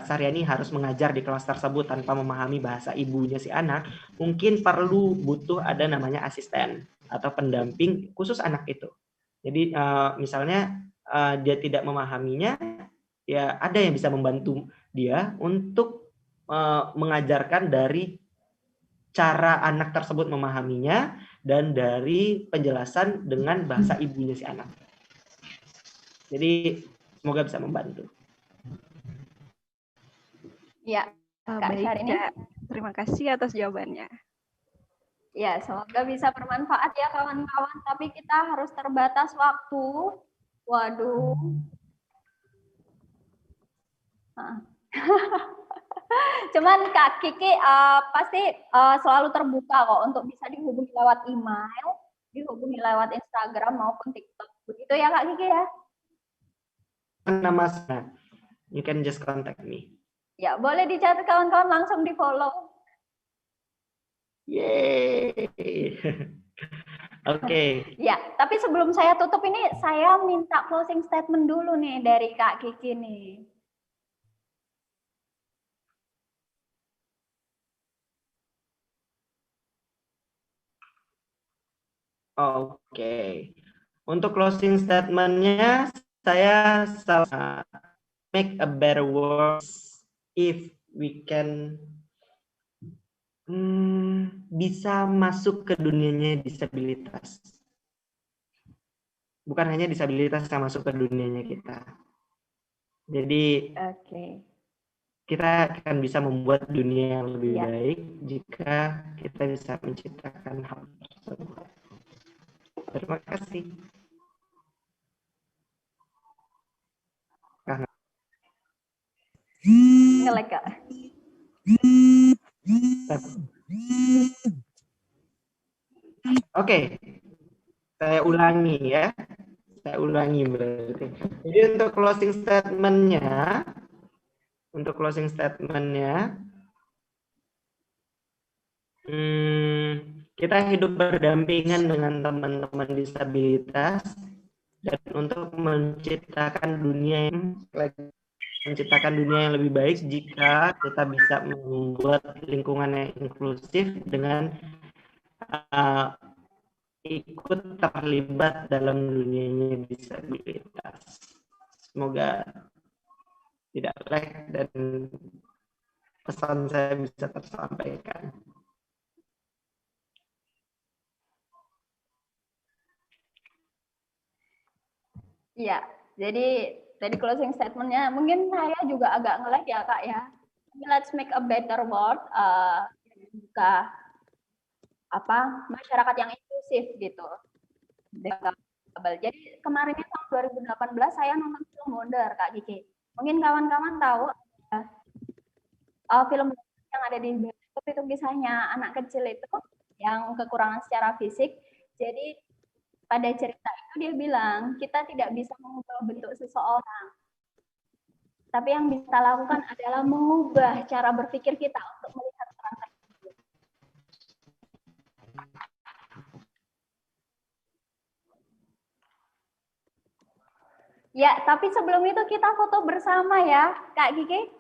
Saryani harus mengajar di kelas tersebut tanpa memahami bahasa ibunya si anak, mungkin butuh ada namanya asisten atau pendamping khusus anak itu. Jadi misalnya dia tidak memahaminya, ya ada yang bisa membantu dia untuk mengajarkan dari cara anak tersebut memahaminya dan dari penjelasan dengan bahasa ibunya si anak. Jadi semoga bisa membantu. Ya, Kak Syahrini. Terima kasih atas jawabannya. Ya, semoga bisa bermanfaat ya kawan-kawan. Tapi kita harus terbatas waktu. Waduh. Cuman Kak Kiki pasti selalu terbuka kok untuk bisa dihubungi lewat email, dihubungi lewat Instagram maupun TikTok. Begitu ya Kak Kiki ya? Nama saya, you can just contact me. Ya, boleh dicatat kawan-kawan, langsung di follow. Yeay. Oke. Ya, tapi sebelum saya tutup ini, saya minta closing statement dulu nih dari Kak Kiki nih. Oke. Untuk closing statement-nya, saya make a better world if we can bisa masuk ke dunianya disabilitas. Bukan hanya disabilitas yang masuk ke dunianya kita. Jadi kita akan bisa membuat dunia yang lebih baik jika kita bisa menciptakan hal tersebut. Terima kasih. Oke, saya ulangi ya. Saya ulangi berarti. Jadi untuk closing statementnya, kita hidup berdampingan dengan teman-teman disabilitas dan untuk menciptakan dunia yang menciptakan dunia yang lebih baik jika kita bisa membuat lingkungan yang inklusif dengan ikut terlibat dalam dunianya disabilitas. Semoga tidak lag dan pesan saya bisa tersampaikan. Iya, jadi tadi closing statement-nya mungkin saya juga agak nge-lag ya Kak ya. Let's make a better world, buka masyarakat yang inklusif gitu. Jadi kemarinnya tahun 2018 saya nonton film Wonder Kak Kiki. Mungkin kawan-kawan tahu film yang ada di bioskop itu kisahnya anak kecil itu yang kekurangan secara fisik. Jadi pada cerita itu dia bilang, kita tidak bisa mengubah bentuk seseorang. Tapi yang bisa lakukan adalah mengubah cara berpikir kita untuk melihat orang tersebut. Ya, tapi sebelum itu kita foto bersama ya, Kak Kiki.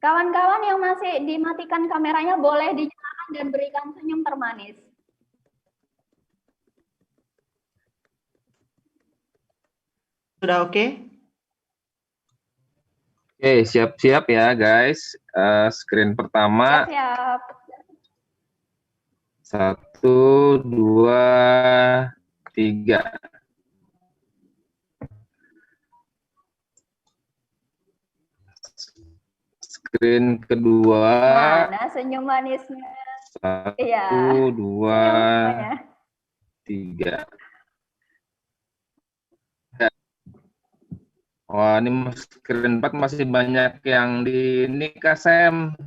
Kawan-kawan yang masih dimatikan kameranya boleh dinyalakan dan berikan senyum termanis. Sudah oke? Oke, siap-siap ya guys. Screen pertama. Siap-siap. 1, 2, 3. Screen kedua. Mana senyum manisnya? 1, Iya. 2, 3. Wah, ini screen 4 masih banyak yang di ini Kak Sam.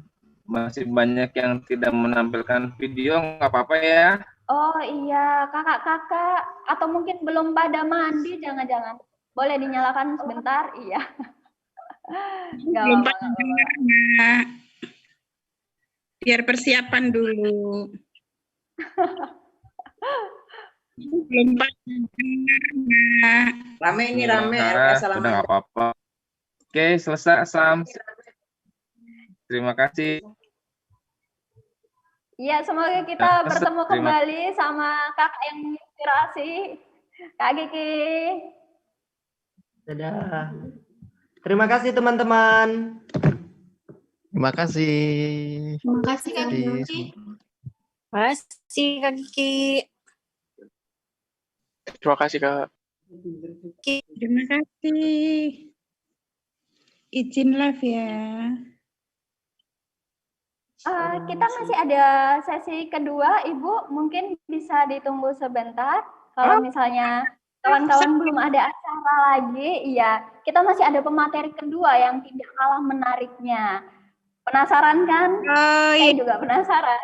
Masih banyak yang tidak menampilkan video, nggak apa-apa ya. Oh iya, kakak-kakak atau mungkin belum pada mandi, jangan-jangan. Boleh dinyalakan sebentar? Iya. Belum pada dengar, Mbak. Biar persiapan dulu. Belum pada dengar, Mbak. Rame ini rame. Udah nggak apa-apa. Oke, selesai Sam. Terima kasih. Iya, semoga kita bertemu kembali sama kakak yang menginspirasi, Kak Kiki. Dadah. Terima kasih teman-teman. Terima kasih. Terima kasih Kak Kiki. Terima kasih Kak Kiki. Terima kasih Kak. Terima kasih. Izin live ya. Kita masih ada sesi kedua, Ibu. Mungkin bisa ditunggu sebentar. Kalau misalnya kawan-kawan belum ada acara lagi, iya. Kita masih ada pemateri kedua yang tidak kalah menariknya. Penasaran kan? Saya juga penasaran.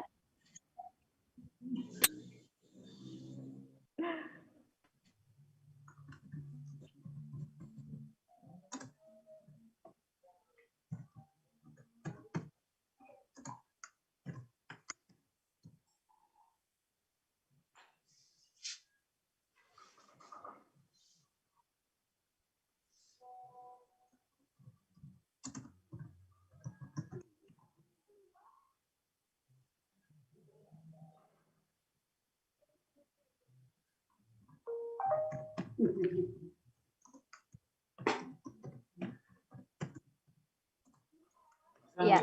Iya.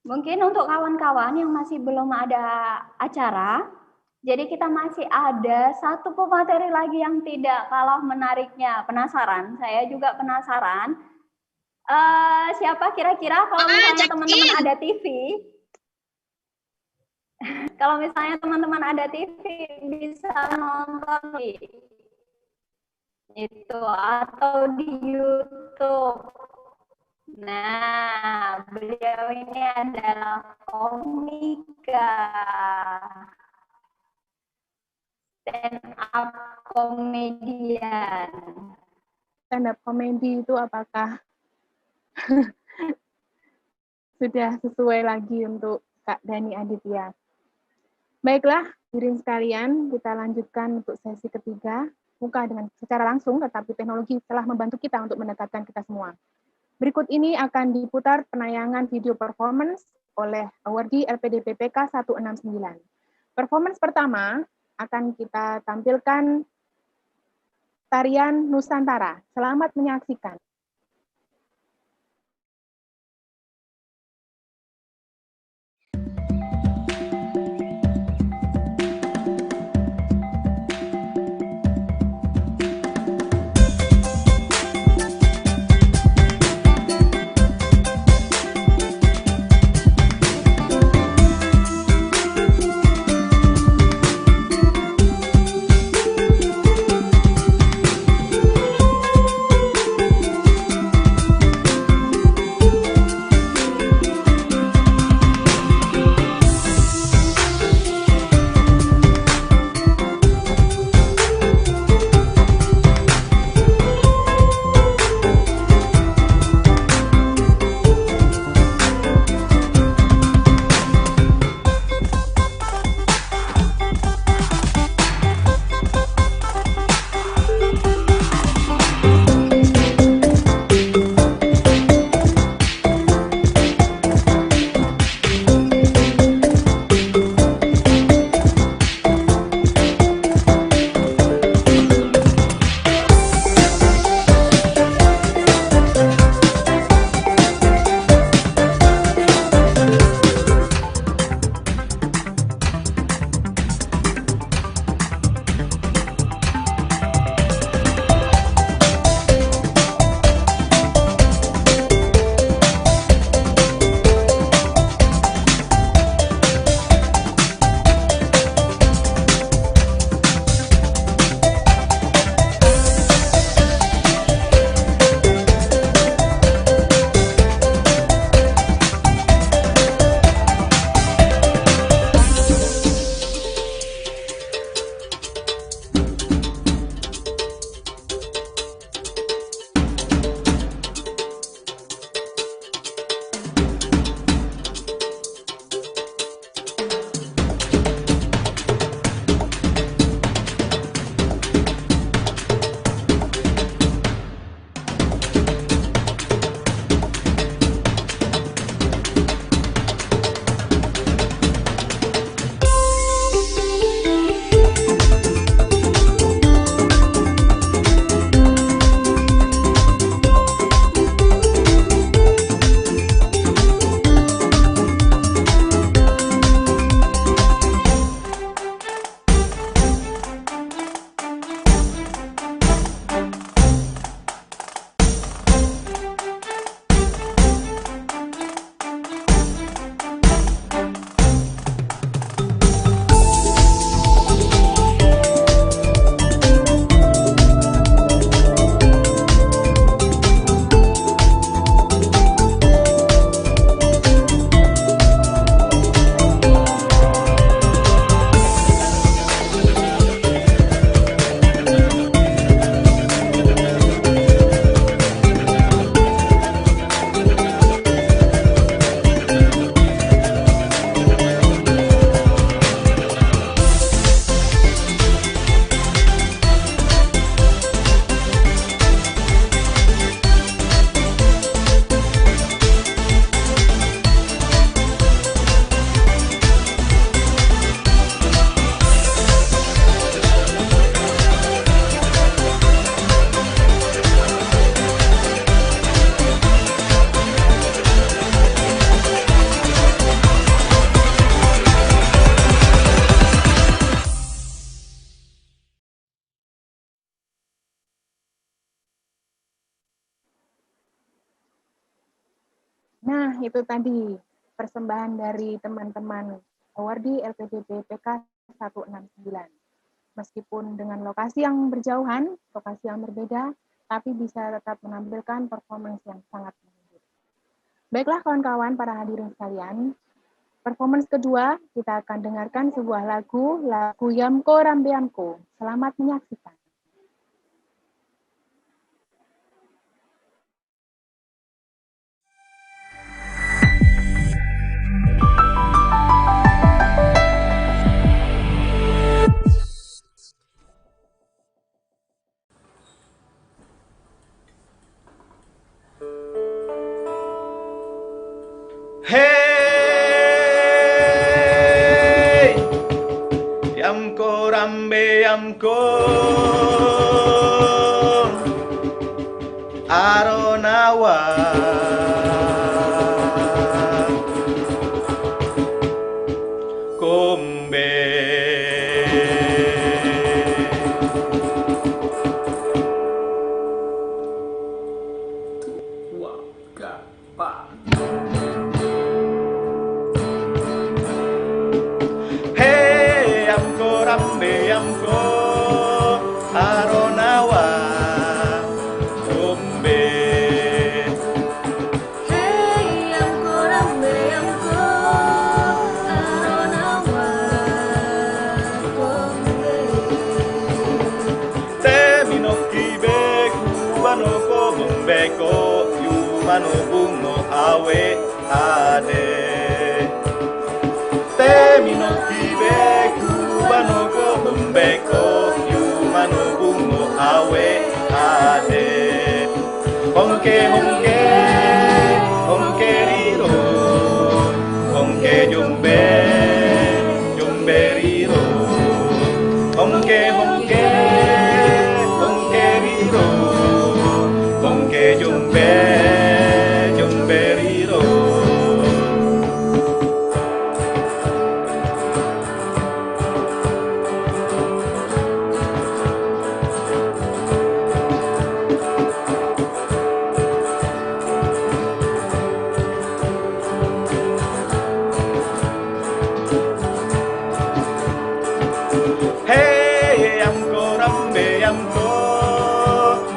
Mungkin untuk kawan-kawan yang masih belum ada acara, jadi kita masih ada satu pemateri lagi yang tidak kalah menariknya. Penasaran? Saya juga penasaran. Siapa kira-kira kalau misalnya teman-teman ada TV? Kalau misalnya teman-teman ada TV bisa nonton itu atau di YouTube. Nah, beliau ini adalah komika, stand up komedian. Stand up komedi itu apakah sudah sesuai lagi untuk Kak Dani Aditya? Baiklah, hadirin sekalian, kita lanjutkan untuk sesi ketiga. muka dengan secara langsung, tetapi teknologi telah membantu kita untuk mendekatkan kita semua. Berikut ini akan diputar penayangan video performance oleh awardee LPDP PK 169. Performance pertama akan kita tampilkan tarian Nusantara. Selamat menyaksikan. Nah, itu tadi persembahan dari teman-teman awardee LPDP PK 169. Meskipun dengan lokasi yang berjauhan, lokasi yang berbeda, tapi bisa tetap menampilkan performance yang sangat menunjukkan. Baiklah kawan-kawan para hadirin sekalian, performance kedua kita akan dengarkan sebuah lagu Yamko Rambe Yamko. Selamat menyaksikan. amko aronawa kombe Hey amko rambe amko aronawa kombe Hey amko rambe amko aronawa kombe Temino kibeku banoko bombeko yumano bungo awe ade Temino kibeku banoko bombeko yumano bungo awe ade Honke honke honke riro honke jombe jombe riro honke honke honke riro honke jombe jombe riro Hey amko rambe amko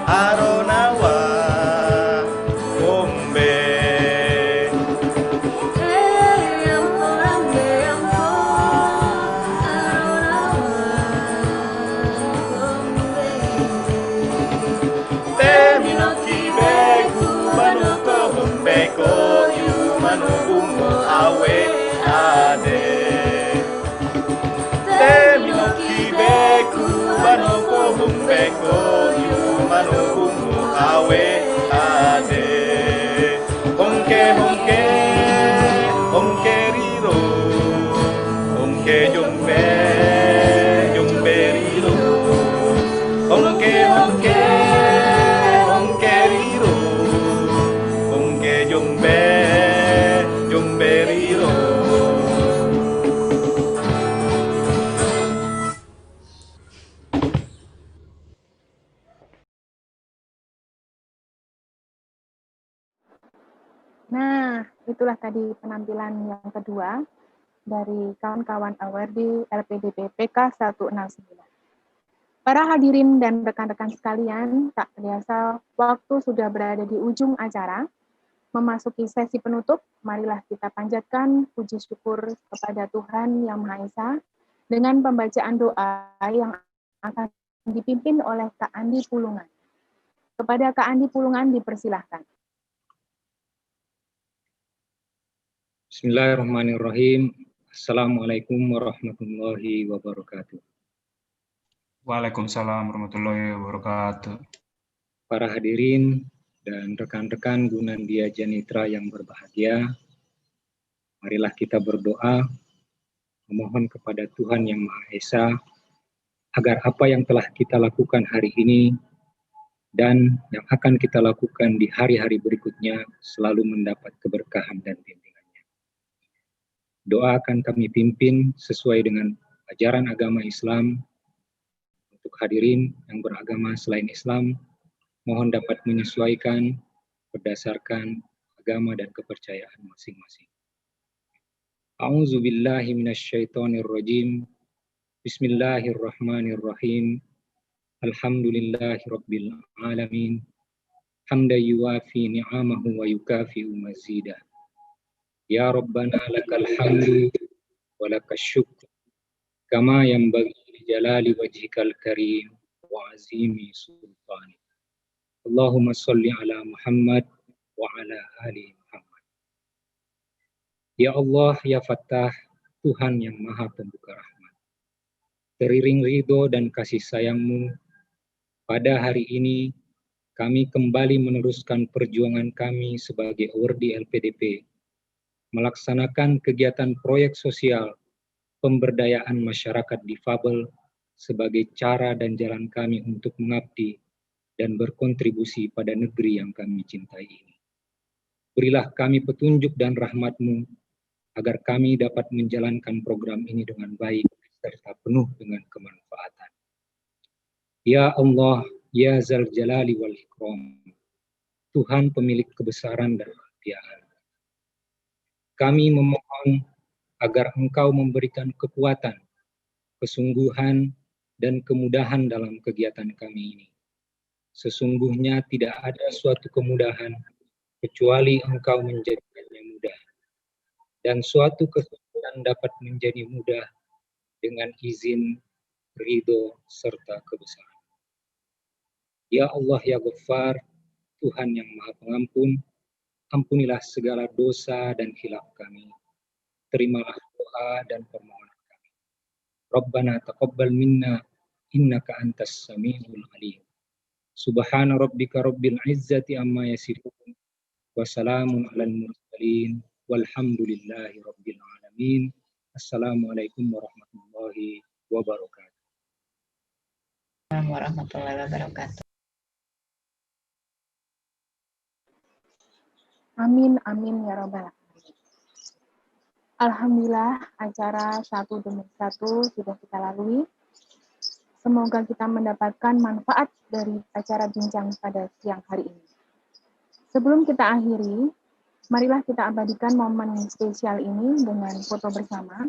aronawa kombe Hey amko rambe amko aronawa kombe Temino kibeku banoko bombeko yumano bungo awe ade Temino kibeku banoko bombeko yumano bungo awe ade Honke honke honke riro honke jombe jombe riro honke honke honke riro honke jombe jombe riro Nah, itulah tadi penampilan yang kedua dari kawan-kawan aware di LPDP PK 169. Para hadirin dan rekan-rekan sekalian, tak terasa waktu sudah berada di ujung acara. Memasuki sesi penutup, marilah kita panjatkan puji syukur kepada Tuhan Yang Maha Esa dengan pembacaan doa yang akan dipimpin oleh Kak Andi Pulungan. Kepada Kak Andi Pulungan dipersilahkan. Bismillahirrahmanirrahim. Assalamualaikum warahmatullahi wabarakatuh. Waalaikumsalam warahmatullahi wabarakatuh. Para hadirin dan rekan-rekan Gunandia Janitra yang berbahagia, marilah kita berdoa, memohon kepada Tuhan Yang Maha Esa, agar apa yang telah kita lakukan hari ini dan yang akan kita lakukan di hari-hari berikutnya selalu mendapat keberkahan dan bimbingannya. Doa akan kami pimpin sesuai dengan ajaran agama Islam. Untuk hadirin yang beragama selain Islam, mohon dapat menyesuaikan berdasarkan agama dan kepercayaan masing-masing. A'udzubillahi minasyaitonirrajim. Bismillahirrahmanirrahim. Alhamdulillahirabbil alamin. Hamdan yuwafi ni'amahu wa yukafi'u mazidah. Ya Rabbana lakal hamdu wa lakas syukr kama yanbaghi li jalali wajhikal karim wa azimi sultani. Allahumma sholli ala Muhammad wa ala ali Muhammad. Ya Allah, ya Fattah, Tuhan yang Maha Pembuka Rahmat. Teriring ridho dan kasih sayang-Mu, pada hari ini kami kembali meneruskan perjuangan kami sebagai awardi LPDP, melaksanakan kegiatan proyek sosial pemberdayaan masyarakat difabel sebagai cara dan jalan kami untuk mengabdi dan berkontribusi pada negeri yang kami cintai ini. Berilah kami petunjuk dan rahmat-Mu agar kami dapat menjalankan program ini dengan baik serta penuh dengan kemanfaatan. Ya Allah, Ya Zal Jalali wal Ikram, Tuhan pemilik kebesaran dan kemuliaan. Kami memohon agar Engkau memberikan kekuatan, kesungguhan, dan kemudahan dalam kegiatan kami ini. Sesungguhnya tidak ada suatu kemudahan kecuali Engkau menjadikannya mudah. Dan suatu kesulitan dapat menjadi mudah dengan izin, ridho, serta kebesaran. Ya Allah, Ya Ghaffar, Tuhan yang Maha Pengampun, ampunilah segala dosa dan khilaf kami. Terimalah doa dan permohonan kami. Rabbana taqabbal minna, innaka antas sami'ul alim. Subhana rabbika rabbil izzati amma yasifun, wa salamun alal mursalin, walhamdulillahi rabbil alamin. Assalamualaikum warahmatullahi wabarakatuh. Warahmatullahi wabarakatuh. Amin, amin ya Rabbal alamin. Alhamdulillah, acara satu demi satu sudah kita lalui. Semoga kita mendapatkan manfaat dari acara bincang pada siang hari ini. Sebelum kita akhiri, marilah kita abadikan momen spesial ini dengan foto bersama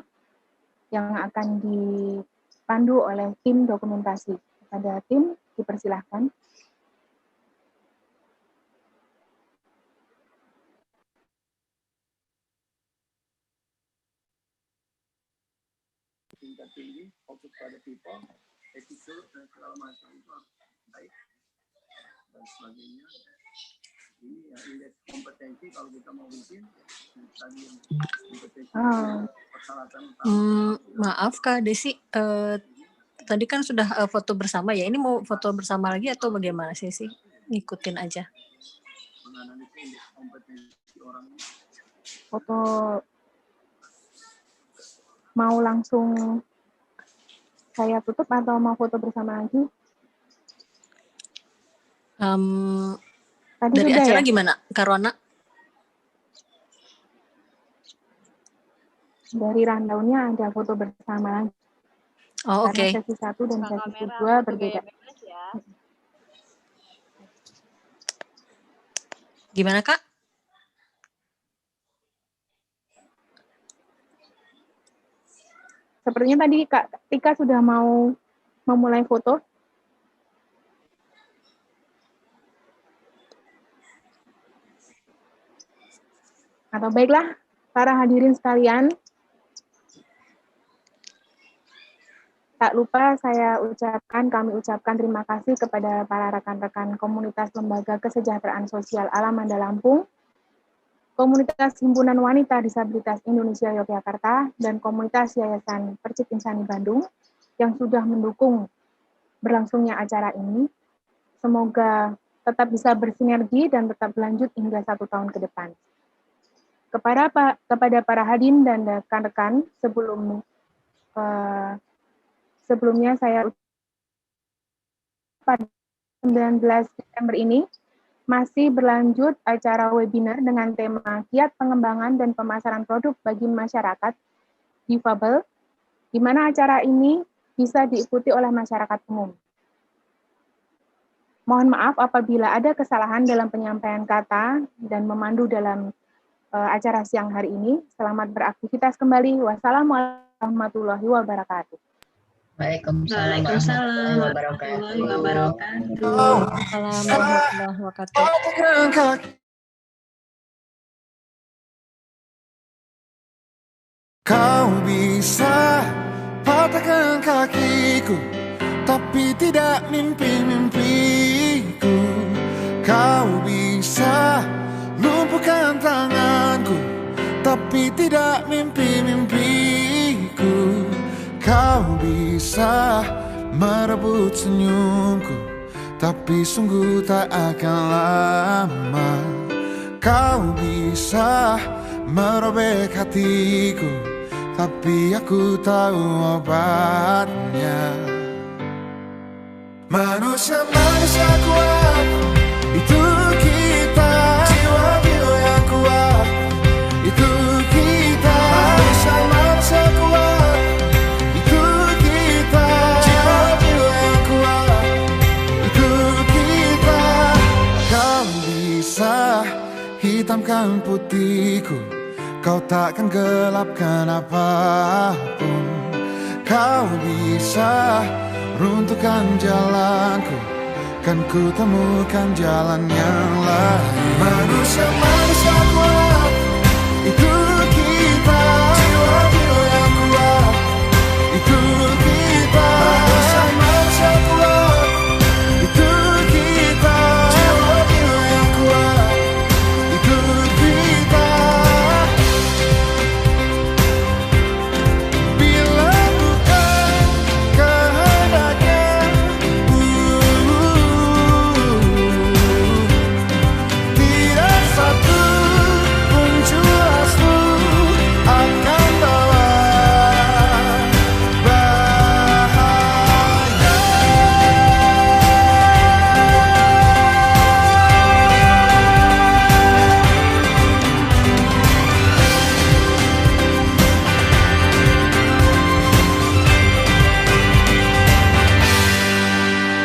yang akan dipandu oleh tim dokumentasi. Kepada tim, dipersilahkan. Tingkat tinggi, fokus pada people, attitude dan segala macam itu baik dan sebagainya. Ini ya indeks kompetensi kalau kita mau bikin tadi kompetensi persyaratan. Maaf Kak Desi, tadi kan sudah foto bersama ya. Ini mau foto bersama lagi atau bagaimana sih? Ngikutin aja. Menganalisis indeks kompetensi orang ini. Foto mau langsung saya tutup atau mau foto bersama lagi? Tadi dari sudah acara ya? Gimana, Karwana? Dari rundown-nya ada foto bersama lagi. Oh, oke. Karena sesi 1 dan sesi 2 berbeda. Gimana Kak? Sepertinya tadi Kak Tika sudah mau memulai foto. Atau baiklah, para hadirin sekalian, tak lupa kami ucapkan terima kasih kepada para rekan-rekan komunitas Lembaga Kesejahteraan Sosial Alamanda Lampung, Komunitas Himpunan Wanita Disabilitas Indonesia Yogyakarta, dan Komunitas Yayasan Percik Insani Bandung yang sudah mendukung berlangsungnya acara ini. Semoga tetap bisa bersinergi dan tetap berlanjut hingga 1 tahun ke depan. Kepada para hadirin dan rekan-rekan, sebelumnya saya pada 19 Desember ini masih berlanjut acara webinar dengan tema Giat Pengembangan dan Pemasaran Produk bagi Masyarakat Difabel, di mana acara ini bisa diikuti oleh masyarakat umum. Mohon maaf apabila ada kesalahan dalam penyampaian kata dan memandu dalam acara siang hari ini. Selamat beraktivitas kembali. Wassalamualaikum warahmatullahi wabarakatuh. Waalaikumsalam warahmatullahi wabarakatuh. Waalaikumsalam warahmatullahi wabarakatuh. Kau bisa patahkan kakiku, tapi tidak mimpi-mimpiku. Kau bisa lumpuhkan tanganku, tapi tidak mimpi-mimpiku. Kau bisa merebut senyumku, tapi sungguh tak akan lama. Kau bisa merobek hatiku, tapi aku tahu obatnya. Manusia-manusia kuat, itu kita. Jiwa-jiwa yang kuat, itu kita. Manusia-manusia kuat, itu kita. Jiwa-jiwa yang kuat, itu kita. Kau bisa hitamkan putihku, kau takkan gelapkan apapun. Kau bisa runtuhkan jalanku, kan ku temukan jalan yang lain. Manusia-manusia kuat, itu kita. Jiwa-jiwa yang kuat, itu kita. Manusia-manusia kuat, itu kita. Jiwa-jiwa yang kuat, itu kita. Bila bukan kehendaknya, tidak satu pun jelasmu akan bawa bahaya.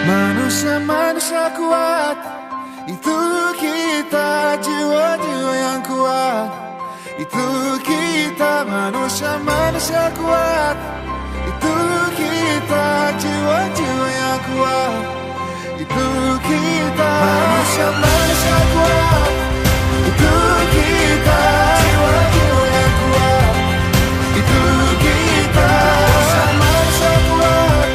Manusia-manusia kuat, itu kita. Jiwa-jiwa yang kuat, itu kita. Manusia-manusia kuat, itu kita. Jiwa-jiwa yang kuat, itu kita. Manusia-manusia kuat, itu kita. Jiwa-jiwa yang kuat, itu kita. Manusia-manusia kuat,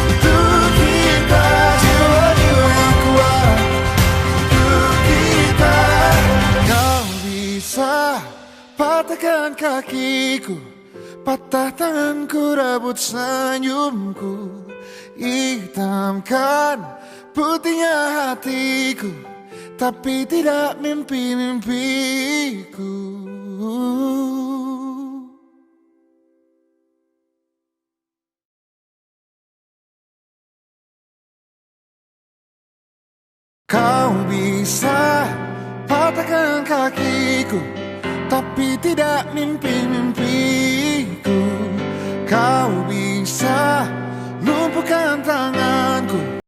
itu kita. Jiwa-jiwa yang kuat, itu kita. Kau bisa patahkan kakiku, patah tanganku, rebut senyumku, hitamkan putihnya hatiku, tapi tidak mimpi-mimpiku. Kau bisa patahkan kakiku, tapi tidak mimpi-mimpiku. Kau bisa lumpuhkan tanganku,